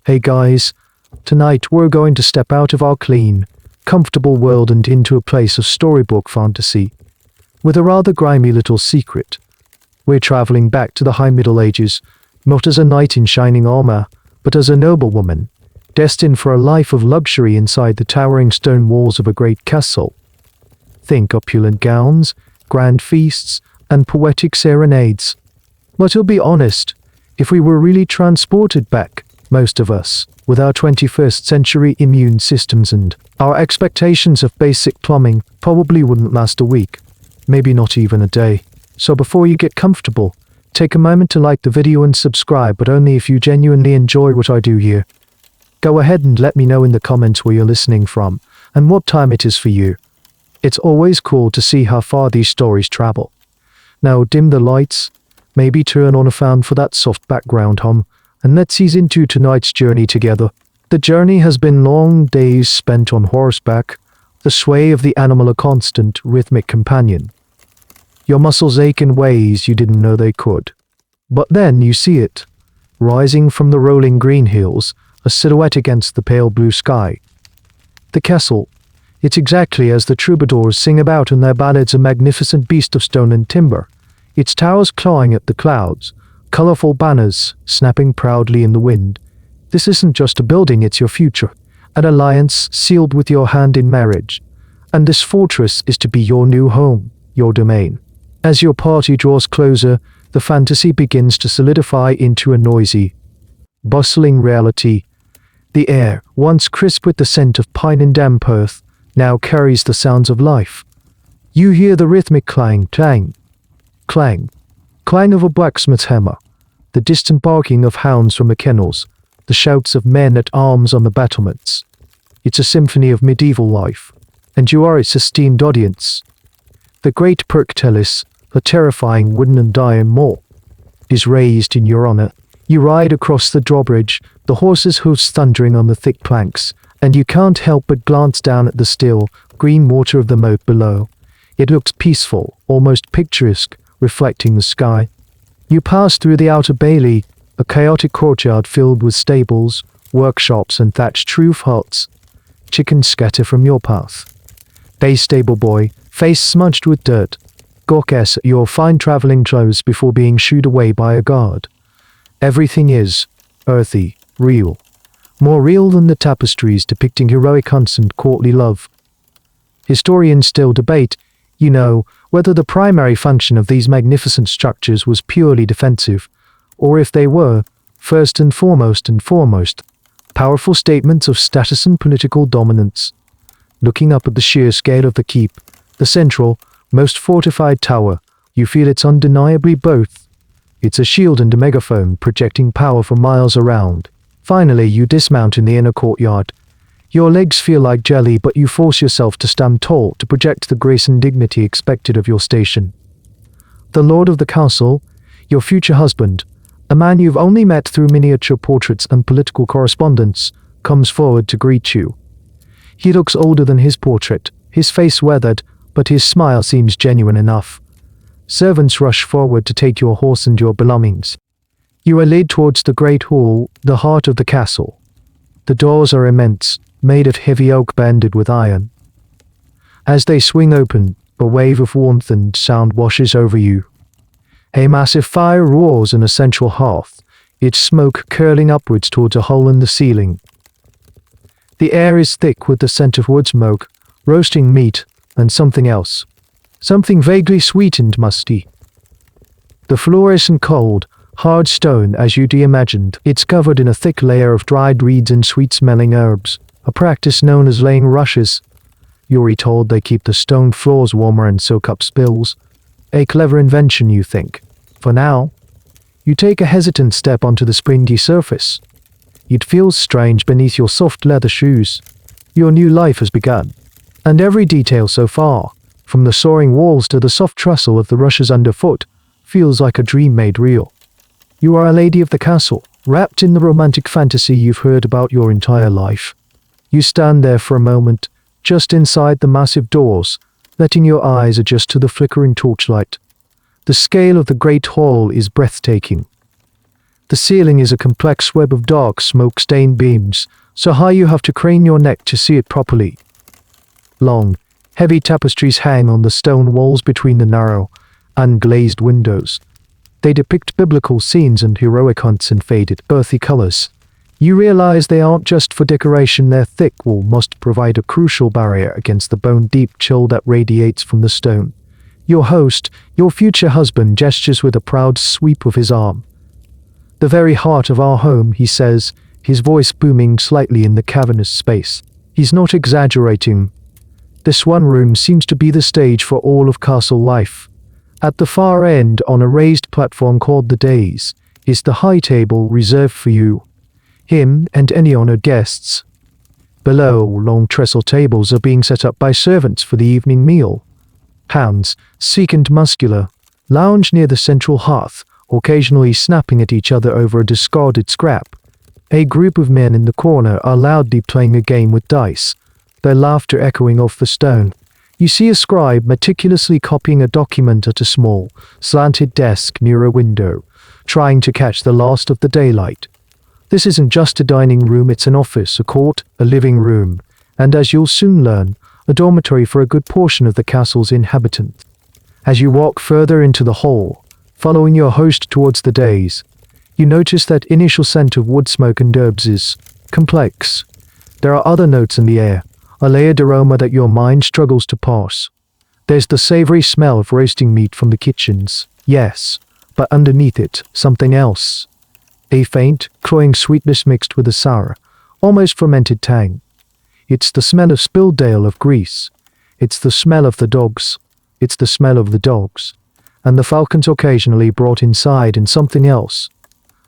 Hey guys, tonight we're going to step out of our clean, comfortable world and into a place of storybook fantasy, with a rather grimy little secret. We're traveling back to the High Middle Ages, not as a knight in shining armor, but as a noblewoman, destined for a life of luxury inside the towering stone walls of a great castle. Think opulent gowns, grand feasts, and poetic serenades. But to be honest, if we were really transported back, most of us, with our 21st century immune systems and our expectations of basic plumbing, probably wouldn't last a week, maybe not even a day. So before you get comfortable, take a moment to like the video and subscribe, but only if you genuinely enjoy what I do here. Go ahead and let me know in the comments where you're listening from, and what time it is for you. It's always cool to see how far these stories travel. Now dim the lights, maybe turn on a fan for that soft background hum, and let's ease into tonight's journey together. The journey has been long days spent on horseback, the sway of the animal a constant, rhythmic companion. Your muscles ache in ways you didn't know they could. But then you see it, rising from the rolling green hills, a silhouette against the pale blue sky. The castle. It's exactly as the troubadours sing about in their ballads, a magnificent beast of stone and timber, its towers clawing at the clouds, colorful banners snapping proudly in the wind. This isn't just a building, it's your future, an alliance sealed with your hand in marriage. And this fortress is to be your new home, your domain. As your party draws closer, the fantasy begins to solidify into a noisy, bustling reality. The air, once crisp with the scent of pine and damp earth, now carries the sounds of life. You hear the rhythmic clang, clang, clang, clang of a blacksmith's hammer, the distant barking of hounds from the kennels, the shouts of men at arms on the battlements. It's a symphony of medieval life, and you are its esteemed audience. The great Perktelis, a terrifying wooden and iron mall, is raised in your honor. You ride across the drawbridge, the horses' hoofs thundering on the thick planks, and you can't help but glance down at the still, green water of the moat below. It looks peaceful, almost picturesque, reflecting the sky. You pass through the outer bailey, a chaotic courtyard filled with stables, workshops, and thatched roof huts. Chickens scatter from your path. A stable boy, face smudged with dirt, gawks at your fine traveling clothes before being shooed away by a guard. Everything is earthy, real. More real than the tapestries depicting heroic hunts and courtly love. Historians still debate, whether the primary function of these magnificent structures was purely defensive, or if they were, first and foremost, powerful statements of status and political dominance. Looking up at the sheer scale of the keep, the central, most fortified tower, you feel it's undeniably both. It's a shield and a megaphone projecting power for miles around. Finally, you dismount in the inner courtyard. Your legs feel like jelly, but you force yourself to stand tall to project the grace and dignity expected of your station. The lord of the castle, your future husband, a man you've only met through miniature portraits and political correspondence, comes forward to greet you. He looks older than his portrait, his face weathered, but his smile seems genuine enough. Servants rush forward to take your horse and your belongings. You are led towards the great hall, the heart of the castle. The doors are immense, made of heavy oak banded with iron. As they swing open, a wave of warmth and sound washes over you. A massive fire roars in a central hearth, its smoke curling upwards towards a hole in the ceiling. The air is thick with the scent of wood smoke, roasting meat, and something else. Something vaguely sweet and musty. The floor isn't cold, hard stone as you'd imagined. It's covered in a thick layer of dried reeds and sweet-smelling herbs, a practice known as laying rushes. You're told they keep the stone floors warmer and soak up spills. A clever invention, you think. For now, you take a hesitant step onto the springy surface. It feels strange beneath your soft leather shoes. Your new life has begun. And every detail so far, from the soaring walls to the soft trestle of the rushes underfoot, feels like a dream made real. You are a lady of the castle, wrapped in the romantic fantasy you've heard about your entire life. You stand there for a moment, just inside the massive doors, letting your eyes adjust to the flickering torchlight. The scale of the great hall is breathtaking. The ceiling is a complex web of dark, smoke-stained beams, so high you have to crane your neck to see it properly. Long, heavy tapestries hang on the stone walls between the narrow, unglazed windows. They depict biblical scenes and heroic hunts in faded, earthy colors. You realize they aren't just for decoration, their thick wall must provide a crucial barrier against the bone-deep chill that radiates from the stone. Your host, your future husband, gestures with a proud sweep of his arm. "The very heart of our home," he says, his voice booming slightly in the cavernous space. He's not exaggerating. This one room seems to be the stage for all of castle life. At the far end, on a raised platform called the dais, is the high table reserved for you, him, and any honored guests. Below, long trestle tables are being set up by servants for the evening meal. Hands, sleek and muscular, lounge near the central hearth, occasionally snapping at each other over a discarded scrap. A group of men in the corner are loudly playing a game with dice, their laughter echoing off the stone. You see a scribe meticulously copying a document at a small, slanted desk near a window, trying to catch the last of the daylight. This isn't just a dining room, it's an office, a court, a living room, and as you'll soon learn, a dormitory for a good portion of the castle's inhabitants. As you walk further into the hall, following your host towards the dais, you notice that initial scent of wood smoke and herbs is complex. There are other notes in the air, a layered aroma that your mind struggles to parse. There's the savory smell of roasting meat from the kitchens, yes, but underneath it, something else. A faint, cloying sweetness mixed with a sour, almost fermented tang. It's the smell of spilled ale of grease. It's the smell of the dogs. It's the smell of the dogs. And the falcons occasionally brought inside, and something else.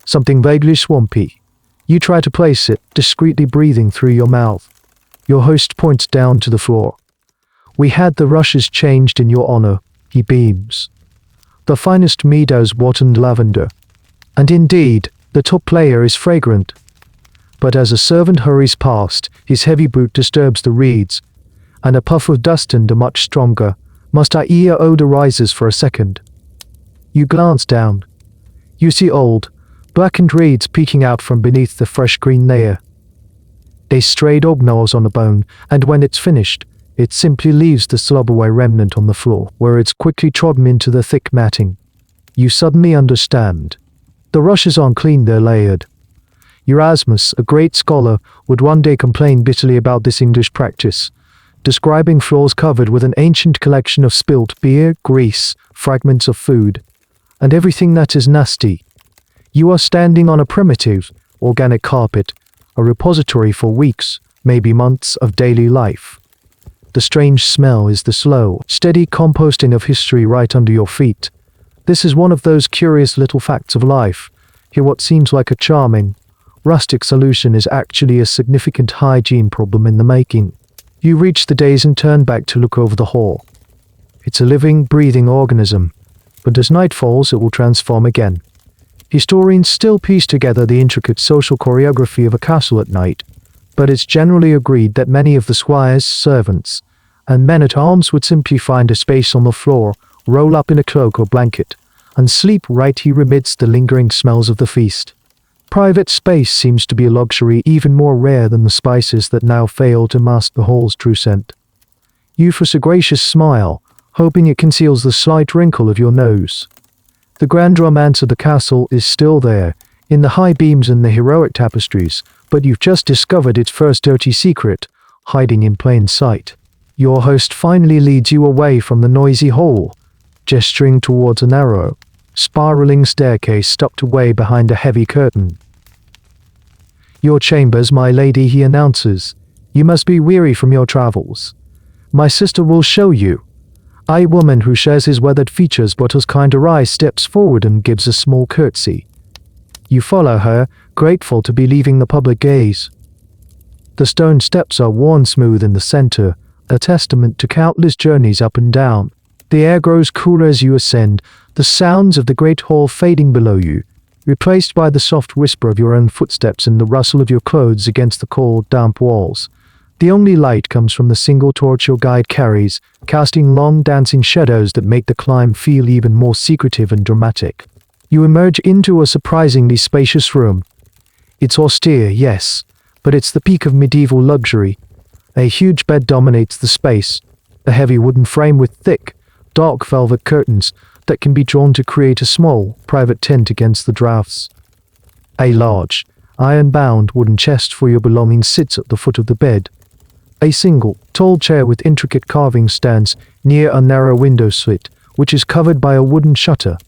Something vaguely swampy. You try to place it, discreetly breathing through your mouth. Your host points down to the floor. "We had the rushes changed in your honor," he beams. "The finest meadows watered lavender. And indeed, the top layer is fragrant." But as a servant hurries past, his heavy boot disturbs the reeds, and a puff of dust and a much stronger, musty-ear odor rises for a second. You glance down. You see old, blackened reeds peeking out from beneath the fresh green layer. A stray dog gnaws on a bone, and when it's finished, it simply leaves the slobberway remnant on the floor, where it's quickly trodden into the thick matting. You suddenly understand. The rushes aren't clean, they're layered. Erasmus, a great scholar, would one day complain bitterly about this English practice, describing floors covered with an ancient collection of spilt beer, grease, fragments of food, and everything that is nasty. You are standing on a primitive, organic carpet, a repository for weeks, maybe months of daily life. The strange smell is the slow, steady composting of history right under your feet. This is one of those curious little facts of life. Here, what seems like a charming, rustic solution is actually a significant hygiene problem in the making. You reach the dais and turn back to look over the hall. It's a living, breathing organism, but as night falls it will transform again. Historians still piece together the intricate social choreography of a castle at night, but it's generally agreed that many of the squires, servants, and men-at-arms would simply find a space on the floor, roll up in a cloak or blanket, and sleep right here amidst the lingering smells of the feast. Private space seems to be a luxury even more rare than the spices that now fail to mask the hall's true scent. You force a gracious smile, hoping it conceals the slight wrinkle of your nose. The grand romance of the castle is still there, in the high beams and the heroic tapestries, but you've just discovered its first dirty secret, hiding in plain sight. Your host finally leads you away from the noisy hall, gesturing towards a narrow, spiraling staircase tucked away behind a heavy curtain. "Your chambers, my lady," he announces. "You must be weary from your travels. My sister will show you." A woman who shares his weathered features but has kinder eyes steps forward and gives a small curtsy. You follow her, grateful to be leaving the public gaze. The stone steps are worn smooth in the center, a testament to countless journeys up and down. The air grows cooler as you ascend, the sounds of the great hall fading below you, replaced by the soft whisper of your own footsteps and the rustle of your clothes against the cold, damp walls. The only light comes from the single torch your guide carries, casting long dancing shadows that make the climb feel even more secretive and dramatic. You emerge into a surprisingly spacious room. It's austere, yes, but it's the peak of medieval luxury. A huge bed dominates the space, a heavy wooden frame with thick, dark velvet curtains that can be drawn to create a small, private tent against the drafts. A large, iron-bound wooden chest for your belongings sits at the foot of the bed. A single, tall chair with intricate carving stands near a narrow window slit, which is covered by a wooden shutter.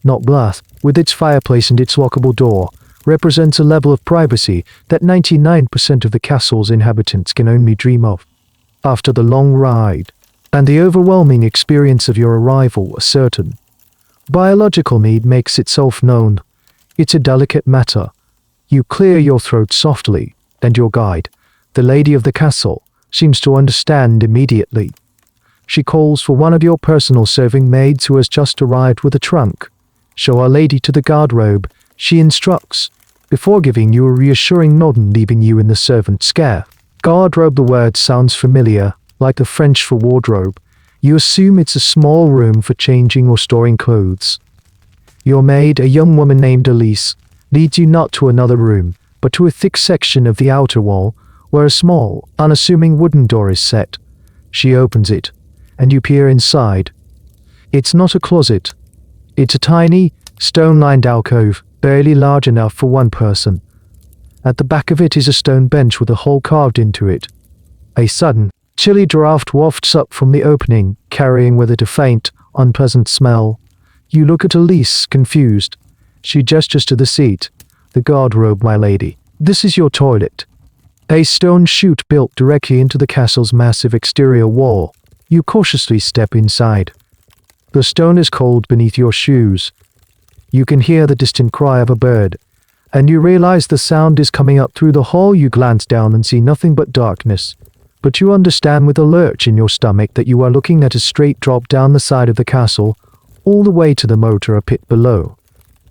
Not Bath, with its fireplace and its lockable door, represents a level of privacy that 99% of the castle's inhabitants can only dream of. After the long ride, and the overwhelming experience of your arrival are certain, biological need makes itself known. It's a delicate matter. You clear your throat softly, and your guide, the lady of the castle, seems to understand immediately. She calls for one of your personal serving maids who has just arrived with a trunk. Show our lady to the garderobe, she instructs, before giving you a reassuring nod and leaving you in the servant's care. Garderobe, the word sounds familiar, like the French for wardrobe. You assume it's a small room for changing or storing clothes. Your maid, a young woman named Elise, leads you not to another room, but to a thick section of the outer wall, where a small, unassuming wooden door is set. She opens it, and you peer inside. It's not a closet. It's a tiny, stone-lined alcove, barely large enough for one person. At the back of it is a stone bench with a hole carved into it. A sudden, chilly draught wafts up from the opening, carrying with it a faint, unpleasant smell. You look at Elise, confused. She gestures to the seat. The garderobe, my lady. This is your toilet. A stone chute built directly into the castle's massive exterior wall. You cautiously step inside. The stone is cold beneath your shoes. You can hear the distant cry of a bird, and you realize the sound is coming up through the hall. You glance down and see nothing but darkness, but you understand with a lurch in your stomach that you are looking at a straight drop down the side of the castle, all the way to the motor pit below.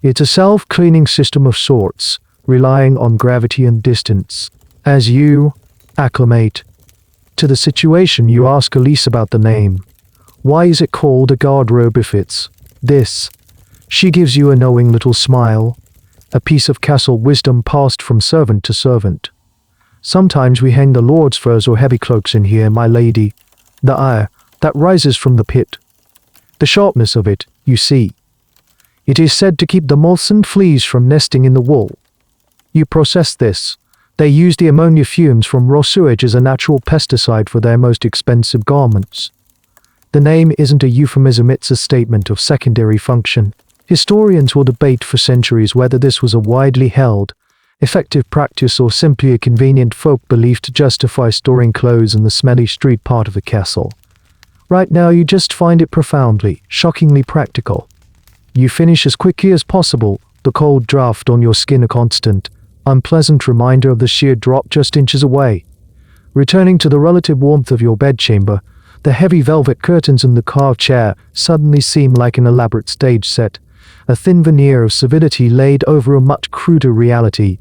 It's a self-cleaning system of sorts, relying on gravity and distance. As you acclimate to the situation, you ask Elise about the name. Why is it called a garderobe if it's this? She gives you a knowing little smile, a piece of castle wisdom passed from servant to servant. Sometimes we hang the lord's furs or heavy cloaks in here, my lady. The ire that rises from the pit. The sharpness of it, you see. It is said to keep the moths and fleas from nesting in the wool. You process this. They use the ammonia fumes from raw sewage as a natural pesticide for their most expensive garments. The name isn't a euphemism, it's a statement of secondary function. Historians will debate for centuries whether this was a widely held, effective practice or simply a convenient folk belief to justify storing clothes in the smelly street part of the castle. Right now you just find it profoundly, shockingly practical. You finish as quickly as possible, the cold draft on your skin a constant, unpleasant reminder of the sheer drop just inches away. Returning to the relative warmth of your bedchamber, the heavy velvet curtains and the carved chair suddenly seem like an elaborate stage set, a thin veneer of civility laid over a much cruder reality.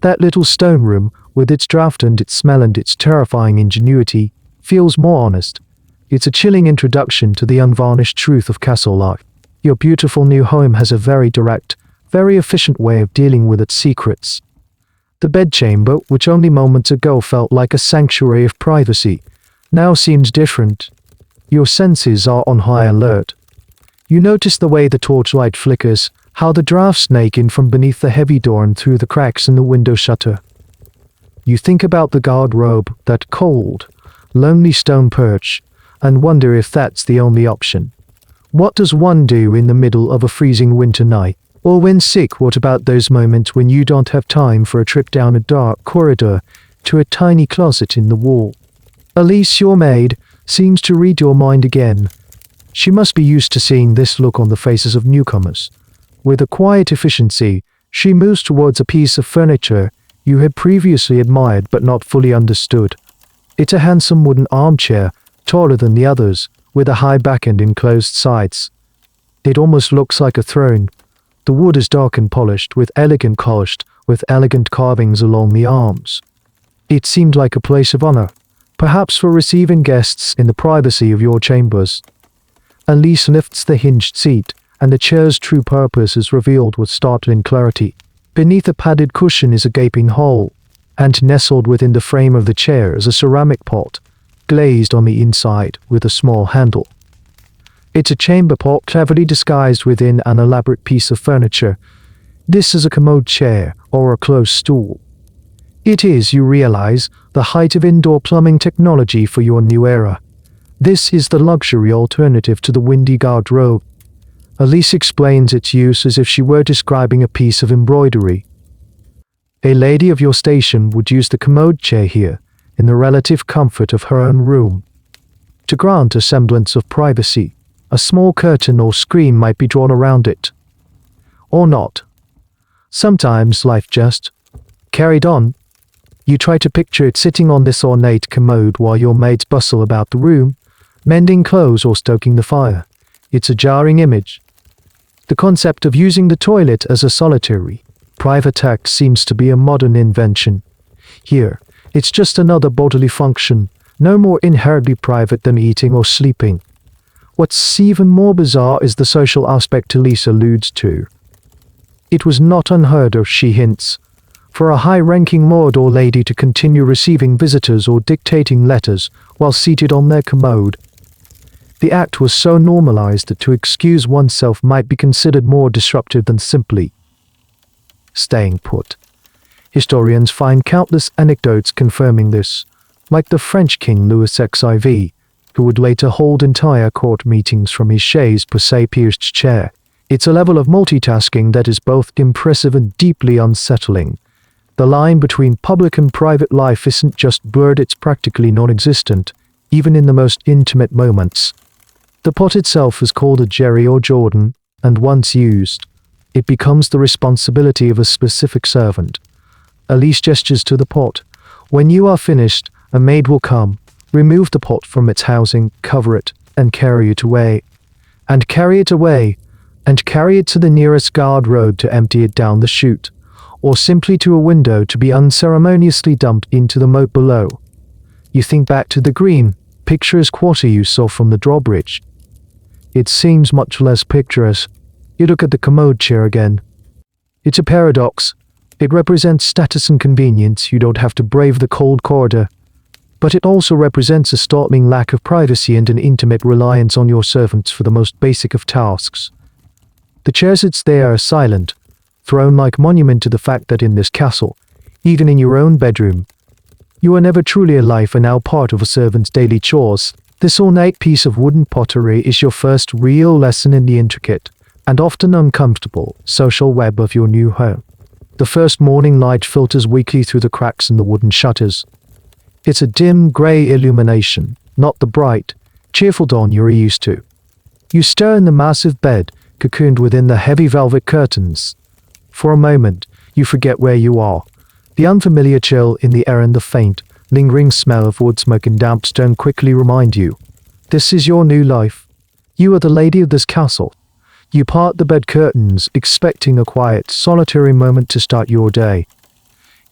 That little stone room, with its draught and its smell and its terrifying ingenuity, feels more honest. It's a chilling introduction to the unvarnished truth of castle life. Your beautiful new home has a very direct, very efficient way of dealing with its secrets. The bedchamber, which only moments ago felt like a sanctuary of privacy, now seems different. Your senses are on high alert. You notice the way the torchlight flickers, how the drafts snake in from beneath the heavy door and through the cracks in the window shutter. You think about the garderobe, that cold, lonely stone perch, and wonder if that's the only option. What does one do in the middle of a freezing winter night? Or when sick, what about those moments when you don't have time for a trip down a dark corridor to a tiny closet in the wall? Elise, your maid, seems to read your mind again. She must be used to seeing this look on the faces of newcomers. With a quiet efficiency, she moves towards a piece of furniture you had previously admired but not fully understood. It's a handsome wooden armchair, taller than the others, with a high back and enclosed sides. It almost looks like a throne. The wood is dark and polished, with elegant carvings along the arms. It seemed like a place of honor, perhaps for receiving guests in the privacy of your chambers. Elise lifts the hinged seat, and the chair's true purpose is revealed with startling clarity. Beneath a padded cushion is a gaping hole, and nestled within the frame of the chair is a ceramic pot, glazed on the inside with a small handle. It's a chamber pot cleverly disguised within an elaborate piece of furniture. This is a commode chair or a closed stool. It is, you realize, the height of indoor plumbing technology for your new era. This is the luxury alternative to the windy garderobe. Elise explains its use as if she were describing a piece of embroidery. A lady of your station would use the commode chair here, in the relative comfort of her own room. To grant a semblance of privacy, a small curtain or screen might be drawn around it. Or not. Sometimes life just carried on. You try to picture it sitting on this ornate commode while your maids bustle about the room, mending clothes or stoking the fire. It's a jarring image. The concept of using the toilet as a solitary, private act seems to be a modern invention. Here, it's just another bodily function, no more inherently private than eating or sleeping. What's even more bizarre is the social aspect Elise alludes to. It was not unheard of, she hints, for a high-ranking lord or lady to continue receiving visitors or dictating letters while seated on their commode. The act was so normalized that to excuse oneself might be considered more disruptive than simply staying put. Historians find countless anecdotes confirming this, like the French King Louis XIV, who would later hold entire court meetings from his chaise pierced chair. It's a level of multitasking that is both impressive and deeply unsettling. The line between public and private life isn't just blurred, it's practically non-existent, even in the most intimate moments. The pot itself is called a jerry or Jordan, and once used, it becomes the responsibility of a specific servant. Elise gestures to the pot. When you are finished, a maid will come, remove the pot from its housing, cover it, and carry it away. And carry it away, and carry it to the nearest garderobe to empty it down the chute, or simply to a window to be unceremoniously dumped into the moat below. You think back to the green, picturesque quarter you saw from the drawbridge. It seems much less picturesque. You look at the commode chair again. It's a paradox. It represents status and convenience. You don't have to brave the cold corridor. But it also represents a startling lack of privacy and an intimate reliance on your servants for the most basic of tasks. The chair sits there silent, thrown like monument to the fact that in this castle, even in your own bedroom, you are never truly alive and now part of a servant's daily chores. This ornate piece of wooden pottery is your first real lesson in the intricate, and often uncomfortable, social web of your new home. The first morning light filters weakly through the cracks in the wooden shutters. It's a dim, grey illumination, not the bright, cheerful dawn you're used to. You stir in the massive bed, cocooned within the heavy velvet curtains. For a moment, you forget where you are. The unfamiliar chill in the air and the faint, lingering smell of wood smoke and damp stone quickly remind you. This is your new life. You are the lady of this castle. You part the bed curtains, expecting a quiet, solitary moment to start your day.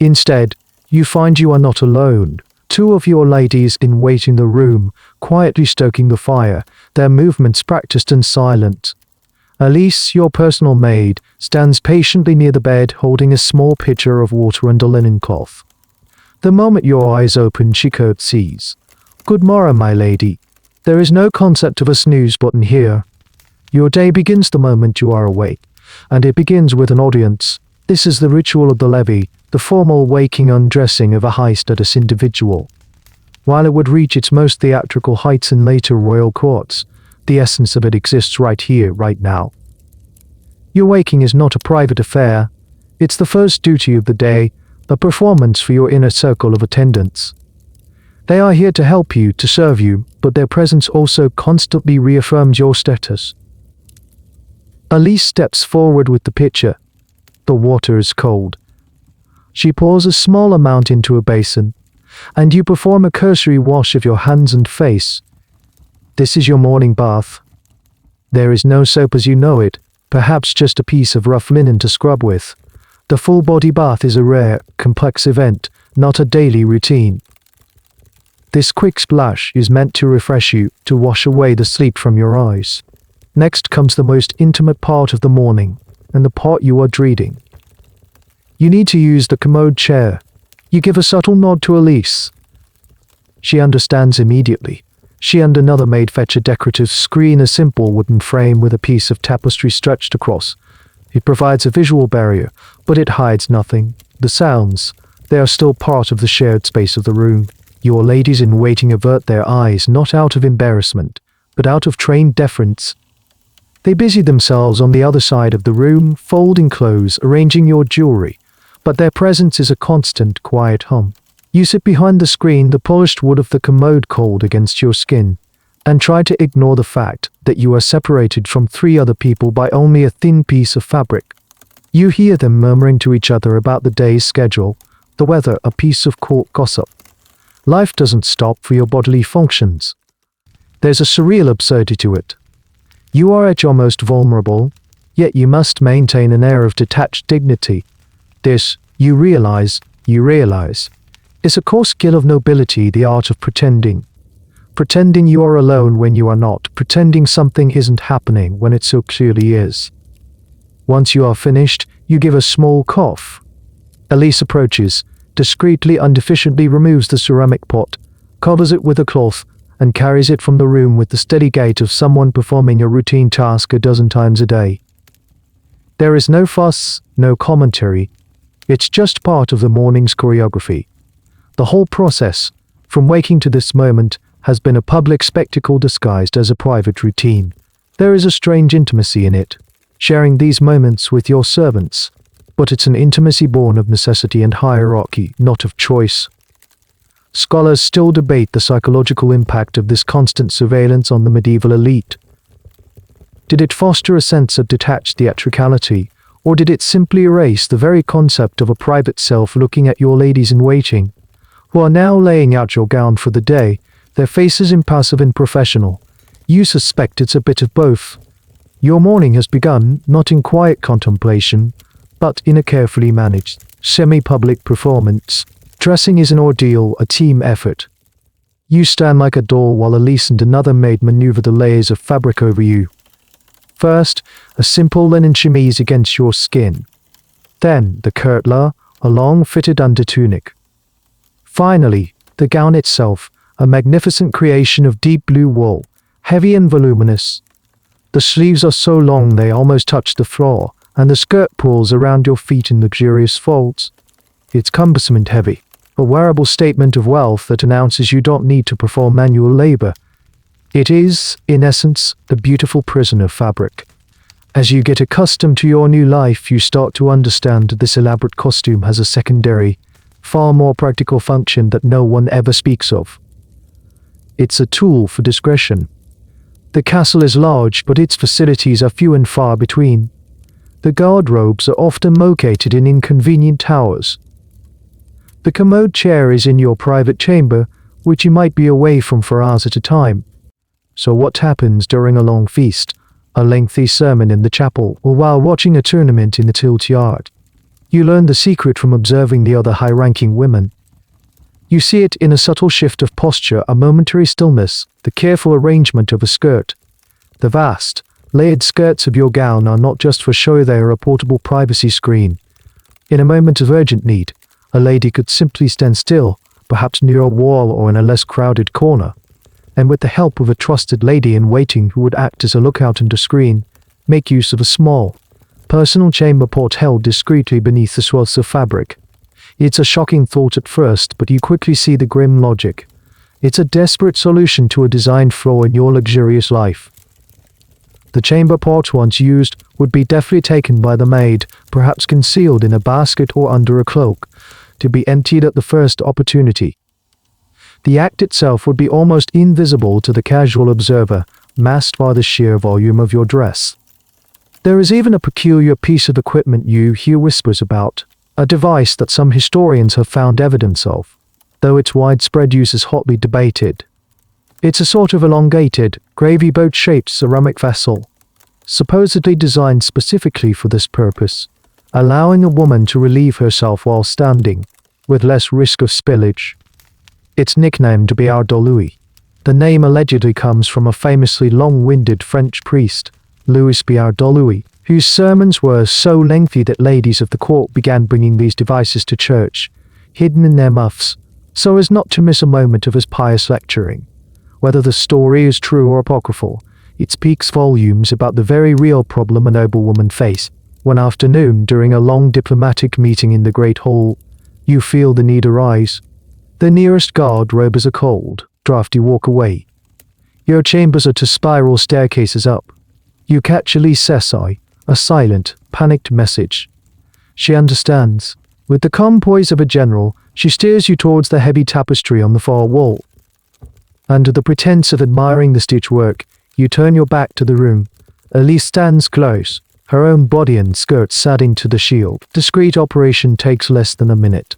Instead, you find you are not alone. Two of your ladies in wait in the room, quietly stoking the fire, their movements practiced and silent. Elise, your personal maid, stands patiently near the bed holding a small pitcher of water and a linen cloth. The moment your eyes open, she curtsies. Good morrow, my lady. There is no concept of a snooze button here. Your day begins the moment you are awake, and it begins with an audience. This is the ritual of the levee, the formal waking undressing of a high-status individual. While it would reach its most theatrical heights in later royal courts, the essence of it exists right here, right now. Your waking is not a private affair. It's the first duty of the day, a performance for your inner circle of attendants. They are here to help you, to serve you, but their presence also constantly reaffirms your status. Elise steps forward with the pitcher. The water is cold. She pours a small amount into a basin, and you perform a cursory wash of your hands and face. This is your morning bath. There is no soap as you know it, perhaps just a piece of rough linen to scrub with. The full-body bath is a rare, complex event, not a daily routine. This quick splash is meant to refresh you, to wash away the sleep from your eyes. Next comes the most intimate part of the morning, and the part you are dreading. You need to use the commode chair. You give a subtle nod to Elise. She understands immediately. She and another maid fetch a decorative screen, a simple wooden frame with a piece of tapestry stretched across. It provides a visual barrier, but it hides nothing. The sounds, they are still part of the shared space of the room. Your ladies in waiting avert their eyes, not out of embarrassment, but out of trained deference. They busy themselves on the other side of the room, folding clothes, arranging your jewelry, but their presence is a constant, quiet hum. You sit behind the screen, the polished wood of the commode cold against your skin, and try to ignore the fact that you are separated from 3 other people by only a thin piece of fabric. You hear them murmuring to each other about the day's schedule, the weather, a piece of court gossip. Life doesn't stop for your bodily functions. There's a surreal absurdity to it. You are at your most vulnerable, yet you must maintain an air of detached dignity. This, you realize, is a core skill of nobility, the art of pretending. Pretending you are alone when you are not, pretending something isn't happening when it so clearly is. Once you are finished, you give a small cough. Elise approaches, discreetly and efficiently removes the ceramic pot, covers it with a cloth, and carries it from the room with the steady gait of someone performing a routine task a dozen times a day. There is no fuss, no commentary. It's just part of the morning's choreography. The whole process, from waking to this moment, has been a public spectacle disguised as a private routine. There is a strange intimacy in it, sharing these moments with your servants, but it's an intimacy born of necessity and hierarchy, not of choice. Scholars still debate the psychological impact of this constant surveillance on the medieval elite. Did it foster a sense of detached theatricality, or did it simply erase the very concept of a private self looking at your ladies in waiting, who are now laying out your gown for the day, their faces impassive and professional? You suspect it's a bit of both. Your morning has begun, not in quiet contemplation, but in a carefully managed, semi-public performance. Dressing is an ordeal, a team effort. You stand like a doll while Elise and another maid maneuver the layers of fabric over you. First, a simple linen chemise against your skin. Then, the kirtler, a long fitted undertunic. Finally, the gown itself, a magnificent creation of deep blue wool, heavy and voluminous. The sleeves are so long they almost touch the floor, and the skirt pulls around your feet in luxurious folds. It's cumbersome and heavy, a wearable statement of wealth that announces you don't need to perform manual labor. It is, in essence, the beautiful prison of fabric. As you get accustomed to your new life, you start to understand this elaborate costume has a secondary, far more practical function that no one ever speaks of. It's a tool for discretion. The castle is large, but its facilities are few and far between. The garderobes are often located in inconvenient towers. The commode chair is in your private chamber, which you might be away from for hours at a time. So what happens during a long feast, a lengthy sermon in the chapel, or while watching a tournament in the tilt yard? You learn the secret from observing the other high-ranking women. You see it in a subtle shift of posture, a momentary stillness, the careful arrangement of a skirt. The vast, layered skirts of your gown are not just for show, they are a portable privacy screen. In a moment of urgent need, a lady could simply stand still, perhaps near a wall or in a less crowded corner, and with the help of a trusted lady-in-waiting who would act as a lookout and a screen, make use of a small, personal chamber pot held discreetly beneath the swirls of fabric. It's a shocking thought at first, but you quickly see the grim logic. It's a desperate solution to a design flaw in your luxurious life. The chamber pot, once used, would be deftly taken by the maid, perhaps concealed in a basket or under a cloak, to be emptied at the first opportunity. The act itself would be almost invisible to the casual observer, masked by the sheer volume of your dress. There is even a peculiar piece of equipment you hear whispers about, a device that some historians have found evidence of, though its widespread use is hotly debated. It's a sort of elongated, gravy boat-shaped ceramic vessel, supposedly designed specifically for this purpose, allowing a woman to relieve herself while standing, with less risk of spillage. It's nicknamed Bière de Louis. The name allegedly comes from a famously long-winded French priest, Louis Biardolui, whose sermons were so lengthy that ladies of the court began bringing these devices to church, hidden in their muffs, so as not to miss a moment of his pious lecturing. Whether the story is true or apocryphal, it speaks volumes about the very real problem a noblewoman faced. One afternoon, during a long diplomatic meeting in the Great Hall, you feel the need arise. The nearest garderobe is a cold, drafty walk away. Your chambers are 2 spiral staircases up. You catch Elise Sesai, a silent, panicked message. She understands. With the calm poise of a general, she steers you towards the heavy tapestry on the far wall. Under the pretense of admiring the stitchwork, you turn your back to the room. Elise stands close, her own body and skirt sagging to the shield. Discreet operation takes less than a minute.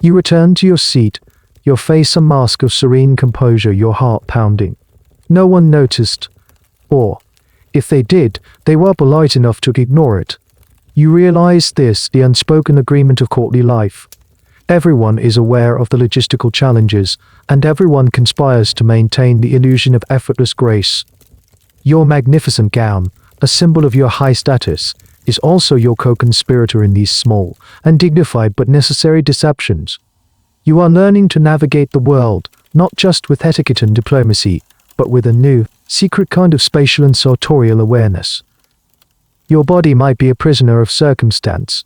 You return to your seat, your face a mask of serene composure, your heart pounding. No one noticed, or, if they did, they were polite enough to ignore it. You realize this, the unspoken agreement of courtly life. Everyone is aware of the logistical challenges, and everyone conspires to maintain the illusion of effortless grace. Your magnificent gown, a symbol of your high status, is also your co-conspirator in these small and dignified but necessary deceptions. You are learning to navigate the world, not just with etiquette and diplomacy, but with a new, secret kind of spatial and sartorial awareness. Your body might be a prisoner of circumstance,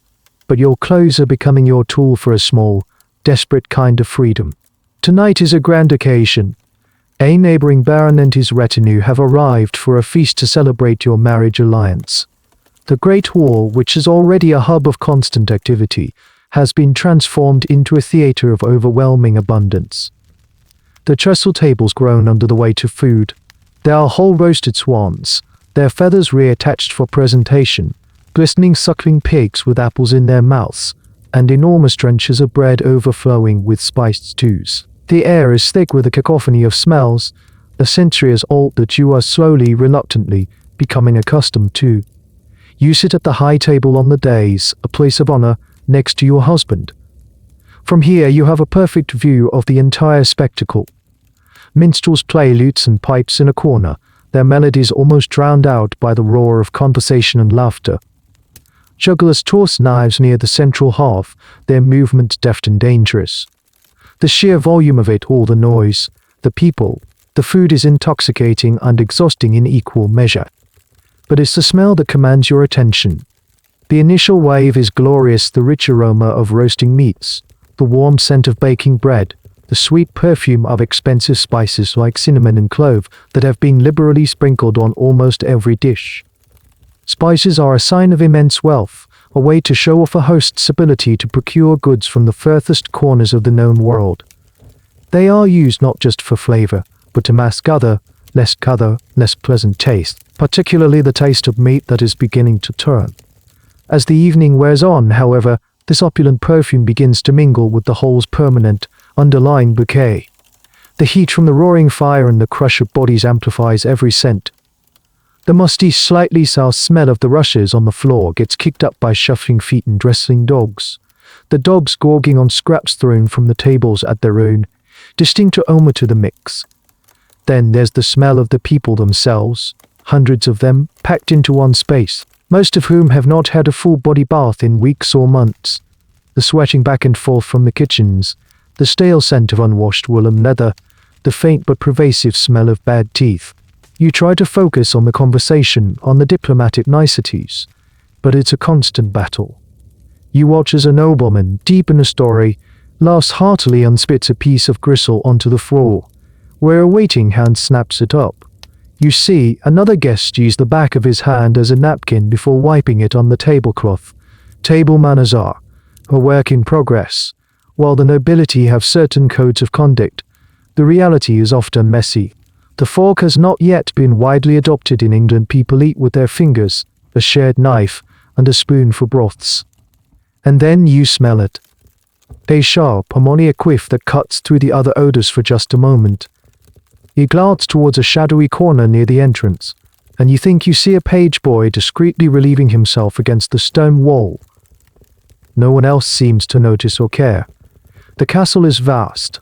but your clothes are becoming your tool for a small, desperate kind of freedom. Tonight is a grand occasion. A neighboring baron and his retinue have arrived for a feast to celebrate your marriage alliance. The Great Hall, which is already a hub of constant activity, has been transformed into a theater of overwhelming abundance. The trestle tables groan under the weight of food. There are whole roasted swans, their feathers reattached for presentation, glistening suckling pigs with apples in their mouths, and enormous trenchers of bread overflowing with spiced stews. The air is thick with a cacophony of smells, a century as old that you are slowly, reluctantly, becoming accustomed to. You sit at the high table on the dais, a place of honor, next to your husband. From here you have a perfect view of the entire spectacle. Minstrels play lutes and pipes in a corner, their melodies almost drowned out by the roar of conversation and laughter. Jugglers toss knives near the central hearth, their movement deft and dangerous. The sheer volume of it, all the noise, the people, the food is intoxicating and exhausting in equal measure. But it's the smell that commands your attention. The initial wave is glorious, the rich aroma of roasting meats, the warm scent of baking bread, the sweet perfume of expensive spices like cinnamon and clove that have been liberally sprinkled on almost every dish. Spices are a sign of immense wealth, a way to show off a host's ability to procure goods from the furthest corners of the known world. They are used not just for flavor, but to mask other, less pleasant taste, particularly the taste of meat that is beginning to turn. As the evening wears on, however, this opulent perfume begins to mingle with the whole's permanent, underlying bouquet. The heat from the roaring fire and the crush of bodies amplifies every scent. The musty, slightly sour smell of the rushes on the floor gets kicked up by shuffling feet and wrestling dogs. The dogs gorging on scraps thrown from the tables add their own distinct aroma to the mix. Then there's the smell of the people themselves, hundreds of them, packed into one space, most of whom have not had a full body bath in weeks or months. The sweating back and forth from the kitchens, the stale scent of unwashed wool and leather, the faint but pervasive smell of bad teeth. You try to focus on the conversation, on the diplomatic niceties, but it's a constant battle. You watch as a nobleman, deep in a story, laughs heartily and spits a piece of gristle onto the floor, where a waiting hand snaps it up. You see another guest use the back of his hand as a napkin before wiping it on the tablecloth. Table manners are a work in progress. While the nobility have certain codes of conduct, the reality is often messy. The fork has not yet been widely adopted in England. People eat with their fingers, a shared knife, and a spoon for broths. And then you smell it. A sharp, ammoniac whiff that cuts through the other odors for just a moment. You glance towards a shadowy corner near the entrance, and you think you see a page boy discreetly relieving himself against the stone wall. No one else seems to notice or care. The castle is vast,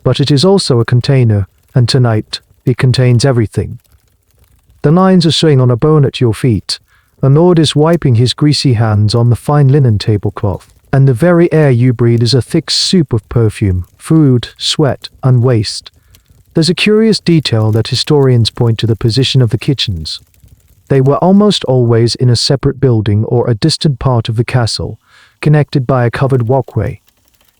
but it is also a container, and tonight it contains everything. The lines are showing on a bone at your feet. A lord is wiping his greasy hands on the fine linen tablecloth, and the very air you breathe is a thick soup of perfume, food, sweat, and waste. There's a curious detail that historians point to the position of the kitchens. They were almost always in a separate building or a distant part of the castle, connected by a covered walkway.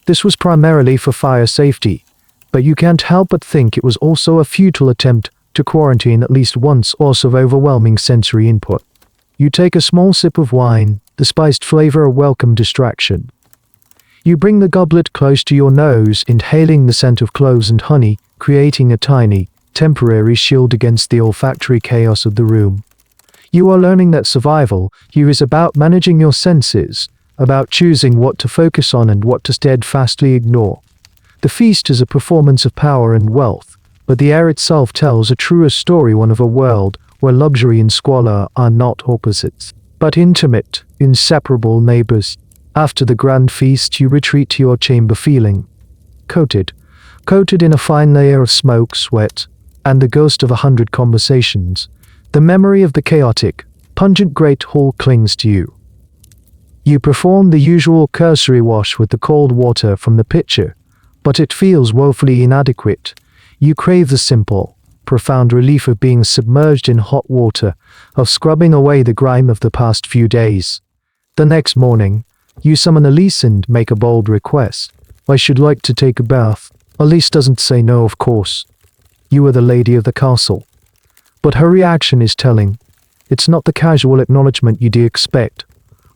This was primarily for fire safety, but you can't help but think it was also a futile attempt to quarantine at least once source of overwhelming sensory input. You take a small sip of wine, the spiced flavor a welcome distraction. You bring the goblet close to your nose, inhaling the scent of cloves and honey, creating a tiny, temporary shield against the olfactory chaos of the room. You are learning that survival here is about managing your senses, about choosing what to focus on and what to steadfastly ignore. The feast is a performance of power and wealth, but the air itself tells a truer story, one of a world where luxury and squalor are not opposites, but intimate, inseparable neighbors. After the grand feast, you retreat to your chamber feeling coated in a fine layer of smoke, sweat, and the ghost of 100 conversations. The memory of the chaotic, pungent great hall clings to you. You perform the usual cursory wash with the cold water from the pitcher, but it feels woefully inadequate. You crave the simple, profound relief of being submerged in hot water, of scrubbing away the grime of the past few days. The next morning, you summon Elise and make a bold request. I should like to take a bath. Elise doesn't say no, of course. You are the lady of the castle. But her reaction is telling. It's not the casual acknowledgement you'd expect.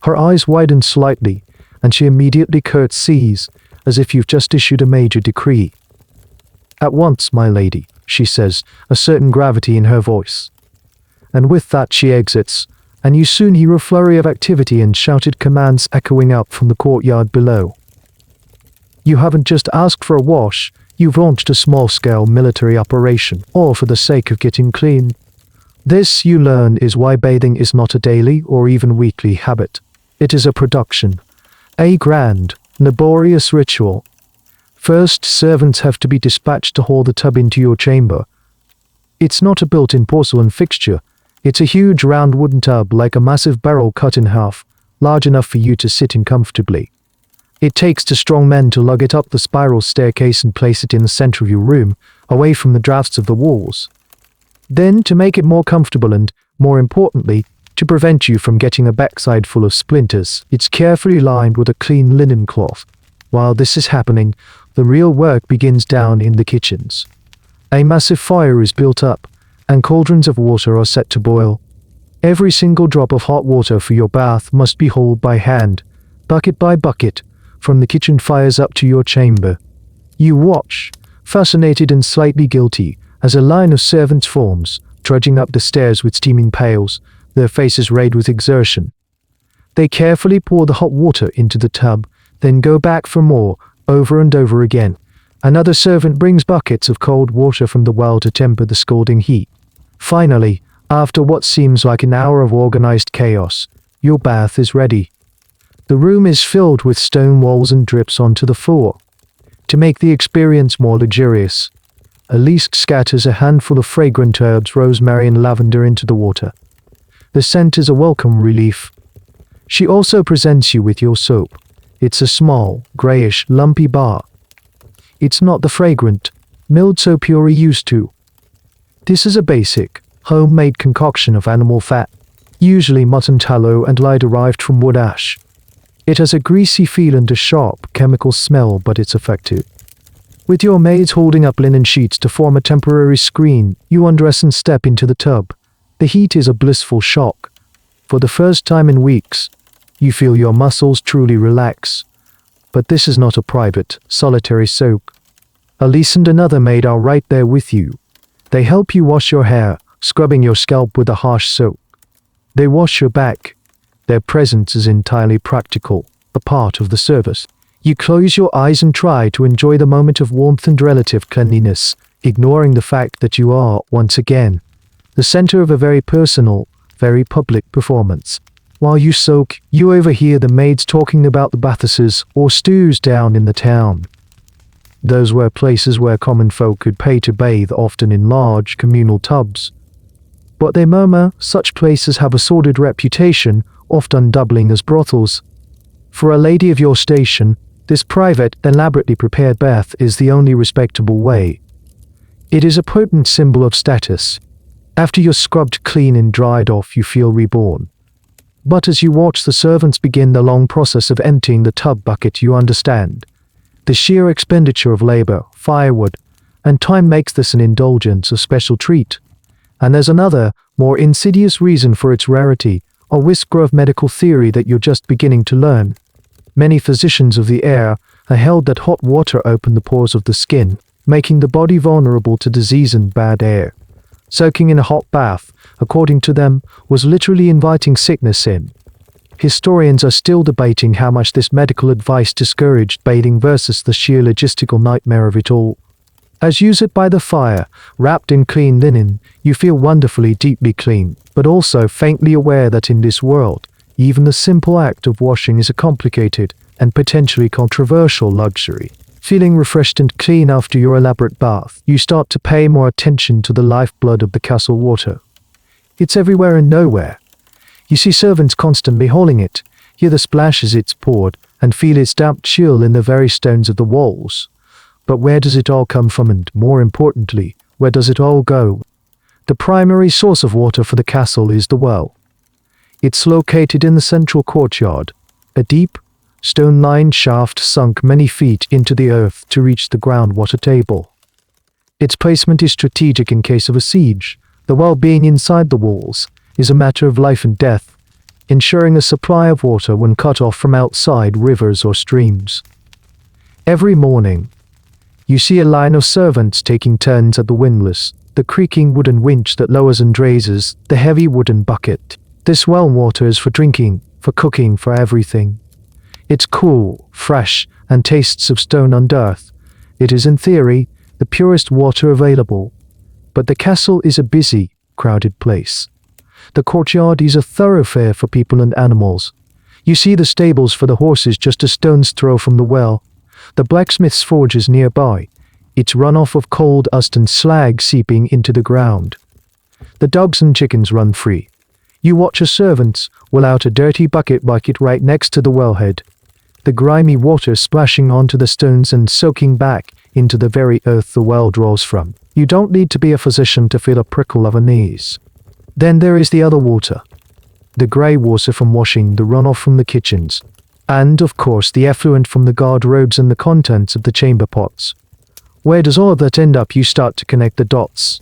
Her eyes widen slightly, and she immediately curtsies, as if you've just issued a major decree. At once, my lady, she says, a certain gravity in her voice. And with that she exits, and you soon hear a flurry of activity and shouted commands echoing up from the courtyard below. You haven't just asked for a wash, you've launched a small-scale military operation, all for the sake of getting clean. This, you learn, is why bathing is not a daily or even weekly habit. It is a production, a grand, laborious ritual. First, servants have to be dispatched to haul the tub into your chamber. It's not a built-in porcelain fixture. It's a huge round wooden tub like a massive barrel cut in half, large enough for you to sit in comfortably. It takes 2 strong men to lug it up the spiral staircase and place it in the center of your room, away from the drafts of the walls. Then, to make it more comfortable and, more importantly, to prevent you from getting a backside full of splinters, it's carefully lined with a clean linen cloth. While this is happening, the real work begins down in the kitchens. A massive fire is built up, and cauldrons of water are set to boil. Every single drop of hot water for your bath must be hauled by hand, bucket by bucket, from the kitchen fires up to your chamber. You watch, fascinated and slightly guilty, as a line of servants forms, trudging up the stairs with steaming pails, their faces rayed with exertion. They carefully pour the hot water into the tub, then go back for more, over and over again. Another servant brings buckets of cold water from the well to temper the scalding heat. Finally, after what seems like an hour of organized chaos, your bath is ready. The room is filled with stone walls and drips onto the floor. To make the experience more luxurious, Elise scatters a handful of fragrant herbs, rosemary and lavender, into the water. The scent is a welcome relief. She also presents you with your soap. It's a small, grayish, lumpy bar. It's not the fragrant, milled soap you're used to. This is a basic, homemade concoction of animal fat, usually mutton tallow and lye derived from wood ash. It has a greasy feel and a sharp, chemical smell, but it's effective. With your maids holding up linen sheets to form a temporary screen, you undress and step into the tub. The heat is a blissful shock. For the first time in weeks, you feel your muscles truly relax. But this is not a private, solitary soak. Elise and another maid are right there with you. They help you wash your hair, scrubbing your scalp with a harsh soap. They wash your back. Their presence is entirely practical, a part of the service. You close your eyes and try to enjoy the moment of warmth and relative cleanliness, ignoring the fact that you are, once again, the center of a very personal, very public performance. While you soak, you overhear the maids talking about the bathhouses or stews down in the town. Those were places where common folk could pay to bathe, often in large communal tubs. But they murmur, such places have a sordid reputation, often doubling as brothels. For a lady of your station, this private, elaborately prepared bath is the only respectable way. It is a potent symbol of status. After you're scrubbed clean and dried off, you feel reborn. But as you watch the servants begin the long process of emptying the tub bucket, you understand. The sheer expenditure of labor, firewood, and time makes this an indulgence, a special treat. And there's another, more insidious reason for its rarity, a whisker of medical theory that you're just beginning to learn. Many physicians of the air have held that hot water opened the pores of the skin, making the body vulnerable to disease and bad air. Soaking in a hot bath, according to them, was literally inviting sickness in. Historians are still debating how much this medical advice discouraged bathing versus the sheer logistical nightmare of it all. As you sit by the fire, wrapped in clean linen, you feel wonderfully deeply clean, but also faintly aware that in this world, even the simple act of washing is a complicated and potentially controversial luxury. Feeling refreshed and clean after your elaborate bath, you start to pay more attention to the lifeblood of the castle water. It's everywhere and nowhere. You see servants constantly hauling it, hear the splash as it's poured, and feel its damp chill in the very stones of the walls. But where does it all come from, and, more importantly, where does it all go? The primary source of water for the castle is the well. It's located in the central courtyard, a deep, stone-lined shaft sunk many feet into the earth to reach the groundwater table. Its placement is strategic in case of a siege. The well being inside the walls is a matter of life and death, ensuring a supply of water when cut off from outside rivers or streams. Every morning, you see a line of servants taking turns at the windlass, the creaking wooden winch that lowers and raises the heavy wooden bucket. This well water is for drinking, for cooking, for everything. It's cool, fresh, and tastes of stone and earth. It is, in theory, the purest water available. But the castle is a busy, crowded place. The courtyard is a thoroughfare for people and animals. You see the stables for the horses just a stone's throw from the well. The blacksmith's forge is nearby, its runoff of coal dust and slag seeping into the ground. The dogs and chickens run free. You watch as servants will out a dirty bucket right next to the wellhead, the grimy water splashing onto the stones and soaking back into the very earth the well draws from. You don't need to be a physician to feel a prickle of unease. Then there is the other water. The grey water from washing, the runoff from the kitchens, and, of course, the effluent from the garderobes and the contents of the chamber pots. Where does all of that end up? You start to connect the dots.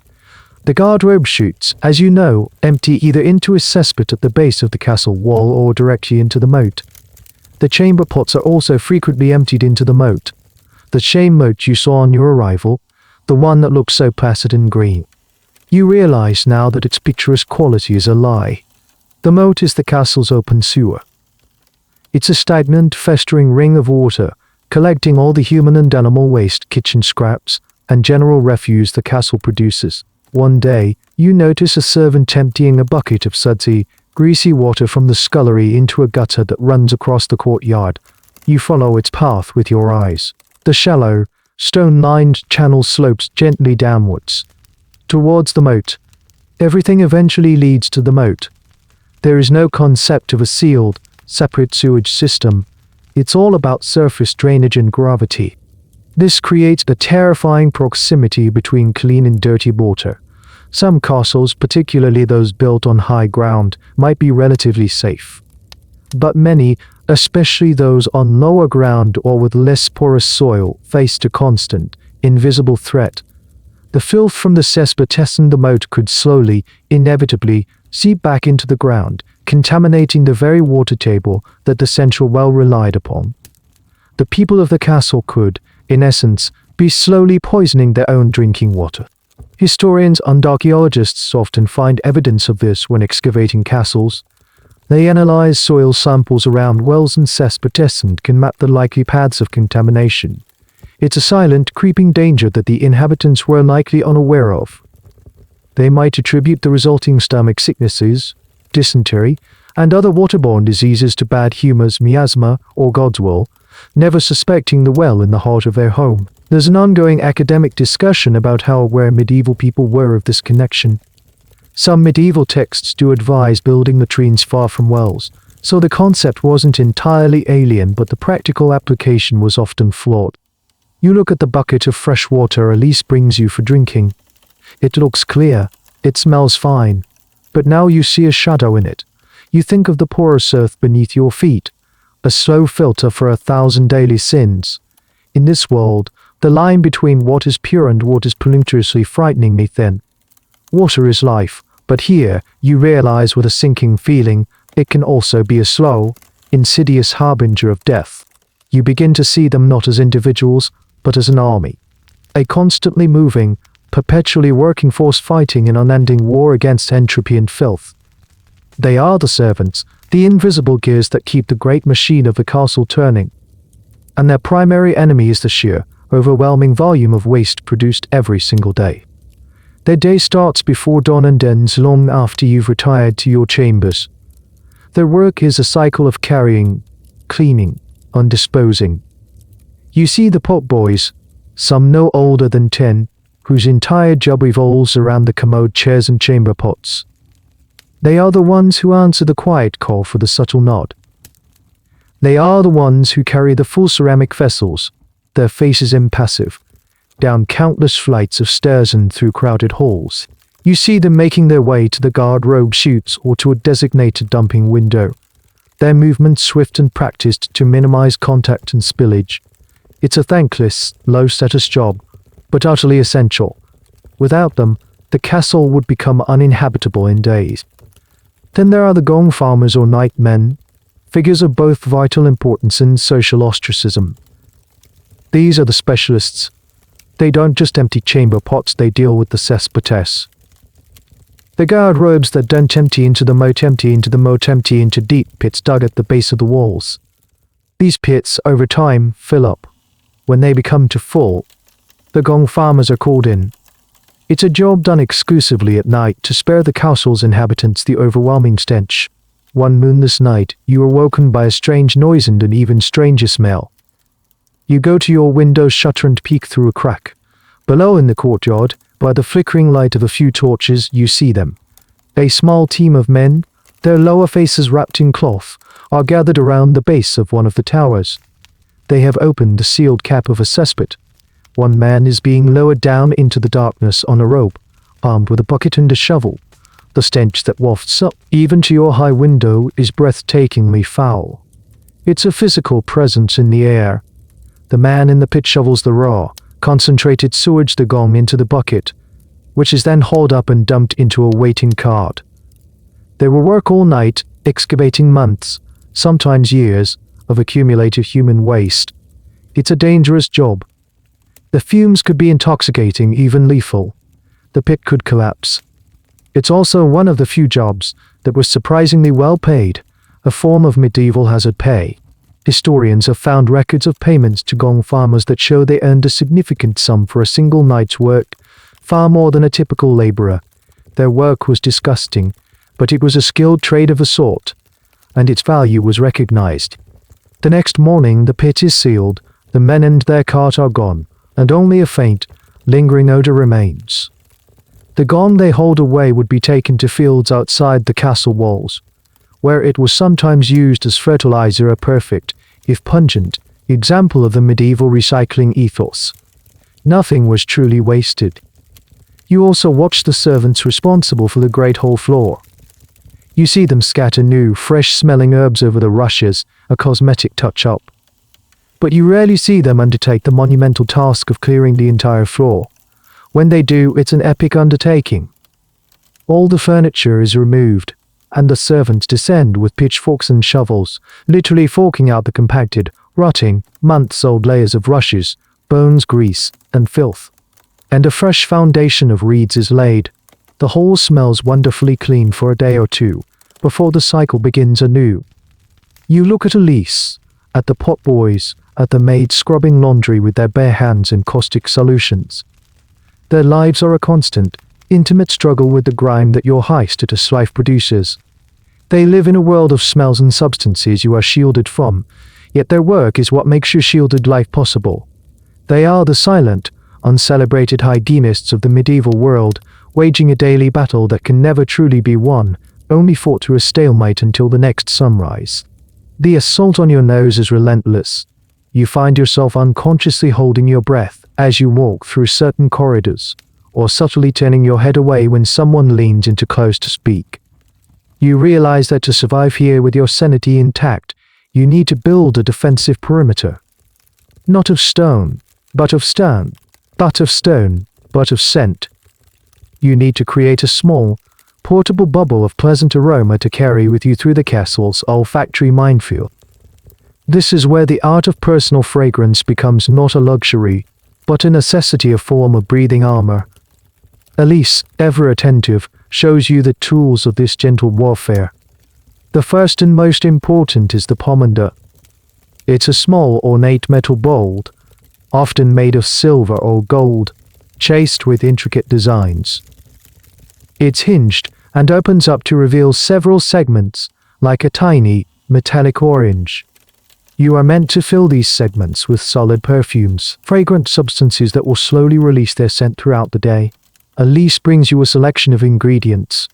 The garderobe chutes, as you know, empty either into a cesspit at the base of the castle wall or directly into the moat. The chamber pots are also frequently emptied into the moat. The same moat you saw on your arrival, the one that looks so placid and green. You realize now that its picturesque quality is a lie. The moat is the castle's open sewer. It's a stagnant, festering ring of water, collecting all the human and animal waste, kitchen scraps, and general refuse the castle produces. One day, you notice a servant emptying a bucket of sudsy, greasy water from the scullery into a gutter that runs across the courtyard. You follow its path with your eyes. The shallow, stone-lined channel slopes gently downwards, towards the moat. Everything eventually leads to the moat. There is no concept of a sealed, separate sewage system. It's all about surface drainage and gravity. This creates the terrifying proximity between clean and dirty water. Some castles, particularly those built on high ground, might be relatively safe. But many, especially those on lower ground or with less porous soil, faced a constant, invisible threat. The filth from the cesspit and the moat could slowly, inevitably, seep back into the ground, contaminating the very water table that the central well relied upon. The people of the castle could, in essence, be slowly poisoning their own drinking water. Historians and archaeologists often find evidence of this when excavating castles. They analyze soil samples around wells and cesspits and can map the likely paths of contamination. It's a silent, creeping danger that the inhabitants were likely unaware of. They might attribute the resulting stomach sicknesses, dysentery, and other waterborne diseases to bad humors, miasma, or God's will, never suspecting the well in the heart of their home. There's an ongoing academic discussion about how aware medieval people were of this connection. Some medieval texts do advise building latrines far from wells, so the concept wasn't entirely alien, but the practical application was often flawed. You look at the bucket of fresh water Elise brings you for drinking. It looks clear, it smells fine, but now you see a shadow in it. You think of the porous earth beneath your feet, a slow filter for 1,000 daily sins. In this world, the line between what is pure and what is polluteriously frighteningly thin. Water is life, but here you realize with a sinking feeling it can also be a slow, insidious harbinger of death. You begin to see them not as individuals, but as an army. A constantly moving, perpetually working force fighting an unending war against entropy and filth. They are the servants, the invisible gears that keep the great machine of the castle turning. And their primary enemy is the sheer, overwhelming volume of waste produced every single day. Their day starts before dawn and ends long after you've retired to your chambers. Their work is a cycle of carrying, cleaning, and disposing. You see the pot boys, some no older than 10, whose entire job revolves around the commode chairs and chamber pots. They are the ones who answer the quiet call for the subtle nod. They are the ones who carry the full ceramic vessels, their faces impassive, down countless flights of stairs and through crowded halls. You see them making their way to the garderobe chutes or to a designated dumping window, their movements swift and practiced to minimize contact and spillage. It's a thankless, low-status job, but utterly essential. Without them, the castle would become uninhabitable in days. Then there are the gong farmers or night men, figures of both vital importance and social ostracism. These are the specialists. They don't just empty chamber pots, they deal with the cesspotess. The garderobes that don't empty into the moat empty into the moat empty into deep pits dug at the base of the walls. These pits, over time, fill up. When they become too full, the gong farmers are called in. It's a job done exclusively at night to spare the castle's inhabitants the overwhelming stench. One moonless night, you are woken by a strange noise and an even stranger smell. You go to your window's shutter and peek through a crack. Below in the courtyard, by the flickering light of a few torches, you see them. A small team of men, their lower faces wrapped in cloth, are gathered around the base of one of the towers. They have opened the sealed cap of a cesspit. One man is being lowered down into the darkness on a rope, armed with a bucket and a shovel. The stench that wafts up, even to your high window, is breathtakingly foul. It's a physical presence in the air. The man in the pit shovels the raw, concentrated sewage the gong into the bucket, which is then hauled up and dumped into a waiting cart. They will work all night, excavating months, sometimes years, of accumulated human waste. It's a dangerous job. The fumes could be intoxicating, even lethal. The pit could collapse. It's also one of the few jobs that was surprisingly well paid, a form of medieval hazard pay. Historians have found records of payments to gong farmers that show they earned a significant sum for a single night's work, far more than a typical laborer. Their work was disgusting, but it was a skilled trade of a sort, and its value was recognized. The next morning the pit is sealed, the men and their cart are gone, and only a faint, lingering odor remains. The gong they hauled away would be taken to fields outside the castle walls, where it was sometimes used as fertilizer, a perfect, if pungent, example of the medieval recycling ethos. Nothing was truly wasted. You also watch the servants responsible for the great hall floor. You see them scatter new, fresh-smelling herbs over the rushes, a cosmetic touch-up. But you rarely see them undertake the monumental task of clearing the entire floor. When they do, it's an epic undertaking. All the furniture is removed, and the servants descend with pitchforks and shovels, literally forking out the compacted, rotting, months-old layers of rushes, bones, grease, and filth. And a fresh foundation of reeds is laid. The hall smells wonderfully clean for a day or two, before the cycle begins anew. You look at Elise, at the pot boys, at the maids scrubbing laundry with their bare hands in caustic solutions. Their lives are a constant, intimate struggle with the grime that your high status life produces. They live in a world of smells and substances you are shielded from, yet their work is what makes your shielded life possible. They are the silent, uncelebrated hygienists of the medieval world, waging a daily battle that can never truly be won, only fought to a stalemate until the next sunrise. The assault on your nose is relentless. You find yourself unconsciously holding your breath as you walk through certain corridors, or subtly turning your head away when someone leans in too close to speak. You realize that to survive here with your sanity intact, you need to build a defensive perimeter. Not of stone, but of stone, but of stone, but of scent. You need to create a small, portable bubble of pleasant aroma to carry with you through the castle's olfactory minefield. This is where the art of personal fragrance becomes not a luxury, but a necessity, a form of breathing armor. Elise, ever attentive, shows you the tools of this gentle warfare. The first and most important is the pomander. It's a small, ornate metal bowl, often made of silver or gold, chased with intricate designs. It's hinged and opens up to reveal several segments, like a tiny, metallic orange. You are meant to fill these segments with solid perfumes, fragrant substances that will slowly release their scent throughout the day. Elise brings you a selection of ingredients.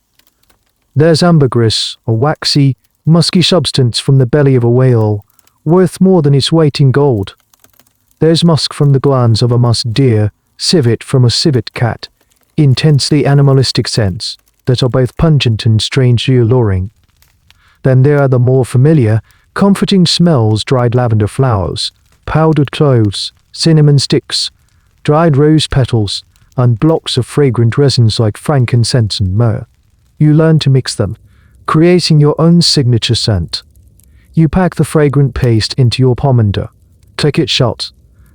There's ambergris, a waxy, musky substance from the belly of a whale, worth more than its weight in gold. There's musk from the glands of a musk deer, civet from a civet cat, intensely animalistic scents that are both pungent and strangely alluring. Then there are the more familiar, comforting smells: dried lavender flowers, powdered cloves, cinnamon sticks, dried rose petals, and blocks of fragrant resins like frankincense and myrrh. You learn to mix them, creating your own signature scent. You pack the fragrant paste into your pomander, click it shut,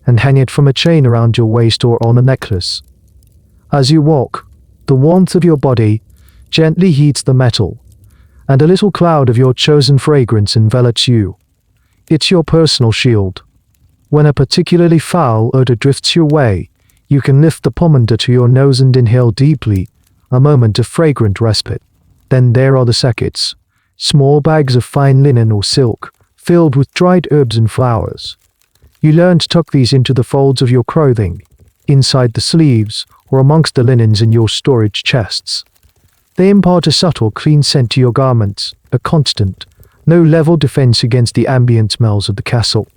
and hang it from a chain around your waist or on a necklace. As you walk, the warmth of your body gently heats the metal, and a little cloud of your chosen fragrance envelops you. It's your personal shield. When a particularly foul odor drifts your way, you can lift the pomander to your nose and inhale deeply, a moment of fragrant respite. Then there are the sachets, small bags of fine linen or silk, filled with dried herbs and flowers. You learn to tuck these into the folds of your clothing, inside the sleeves, or amongst the linens in your storage chests. They impart a subtle, clean scent to your garments, a constant, no-level defense against the ambient smells of the castle.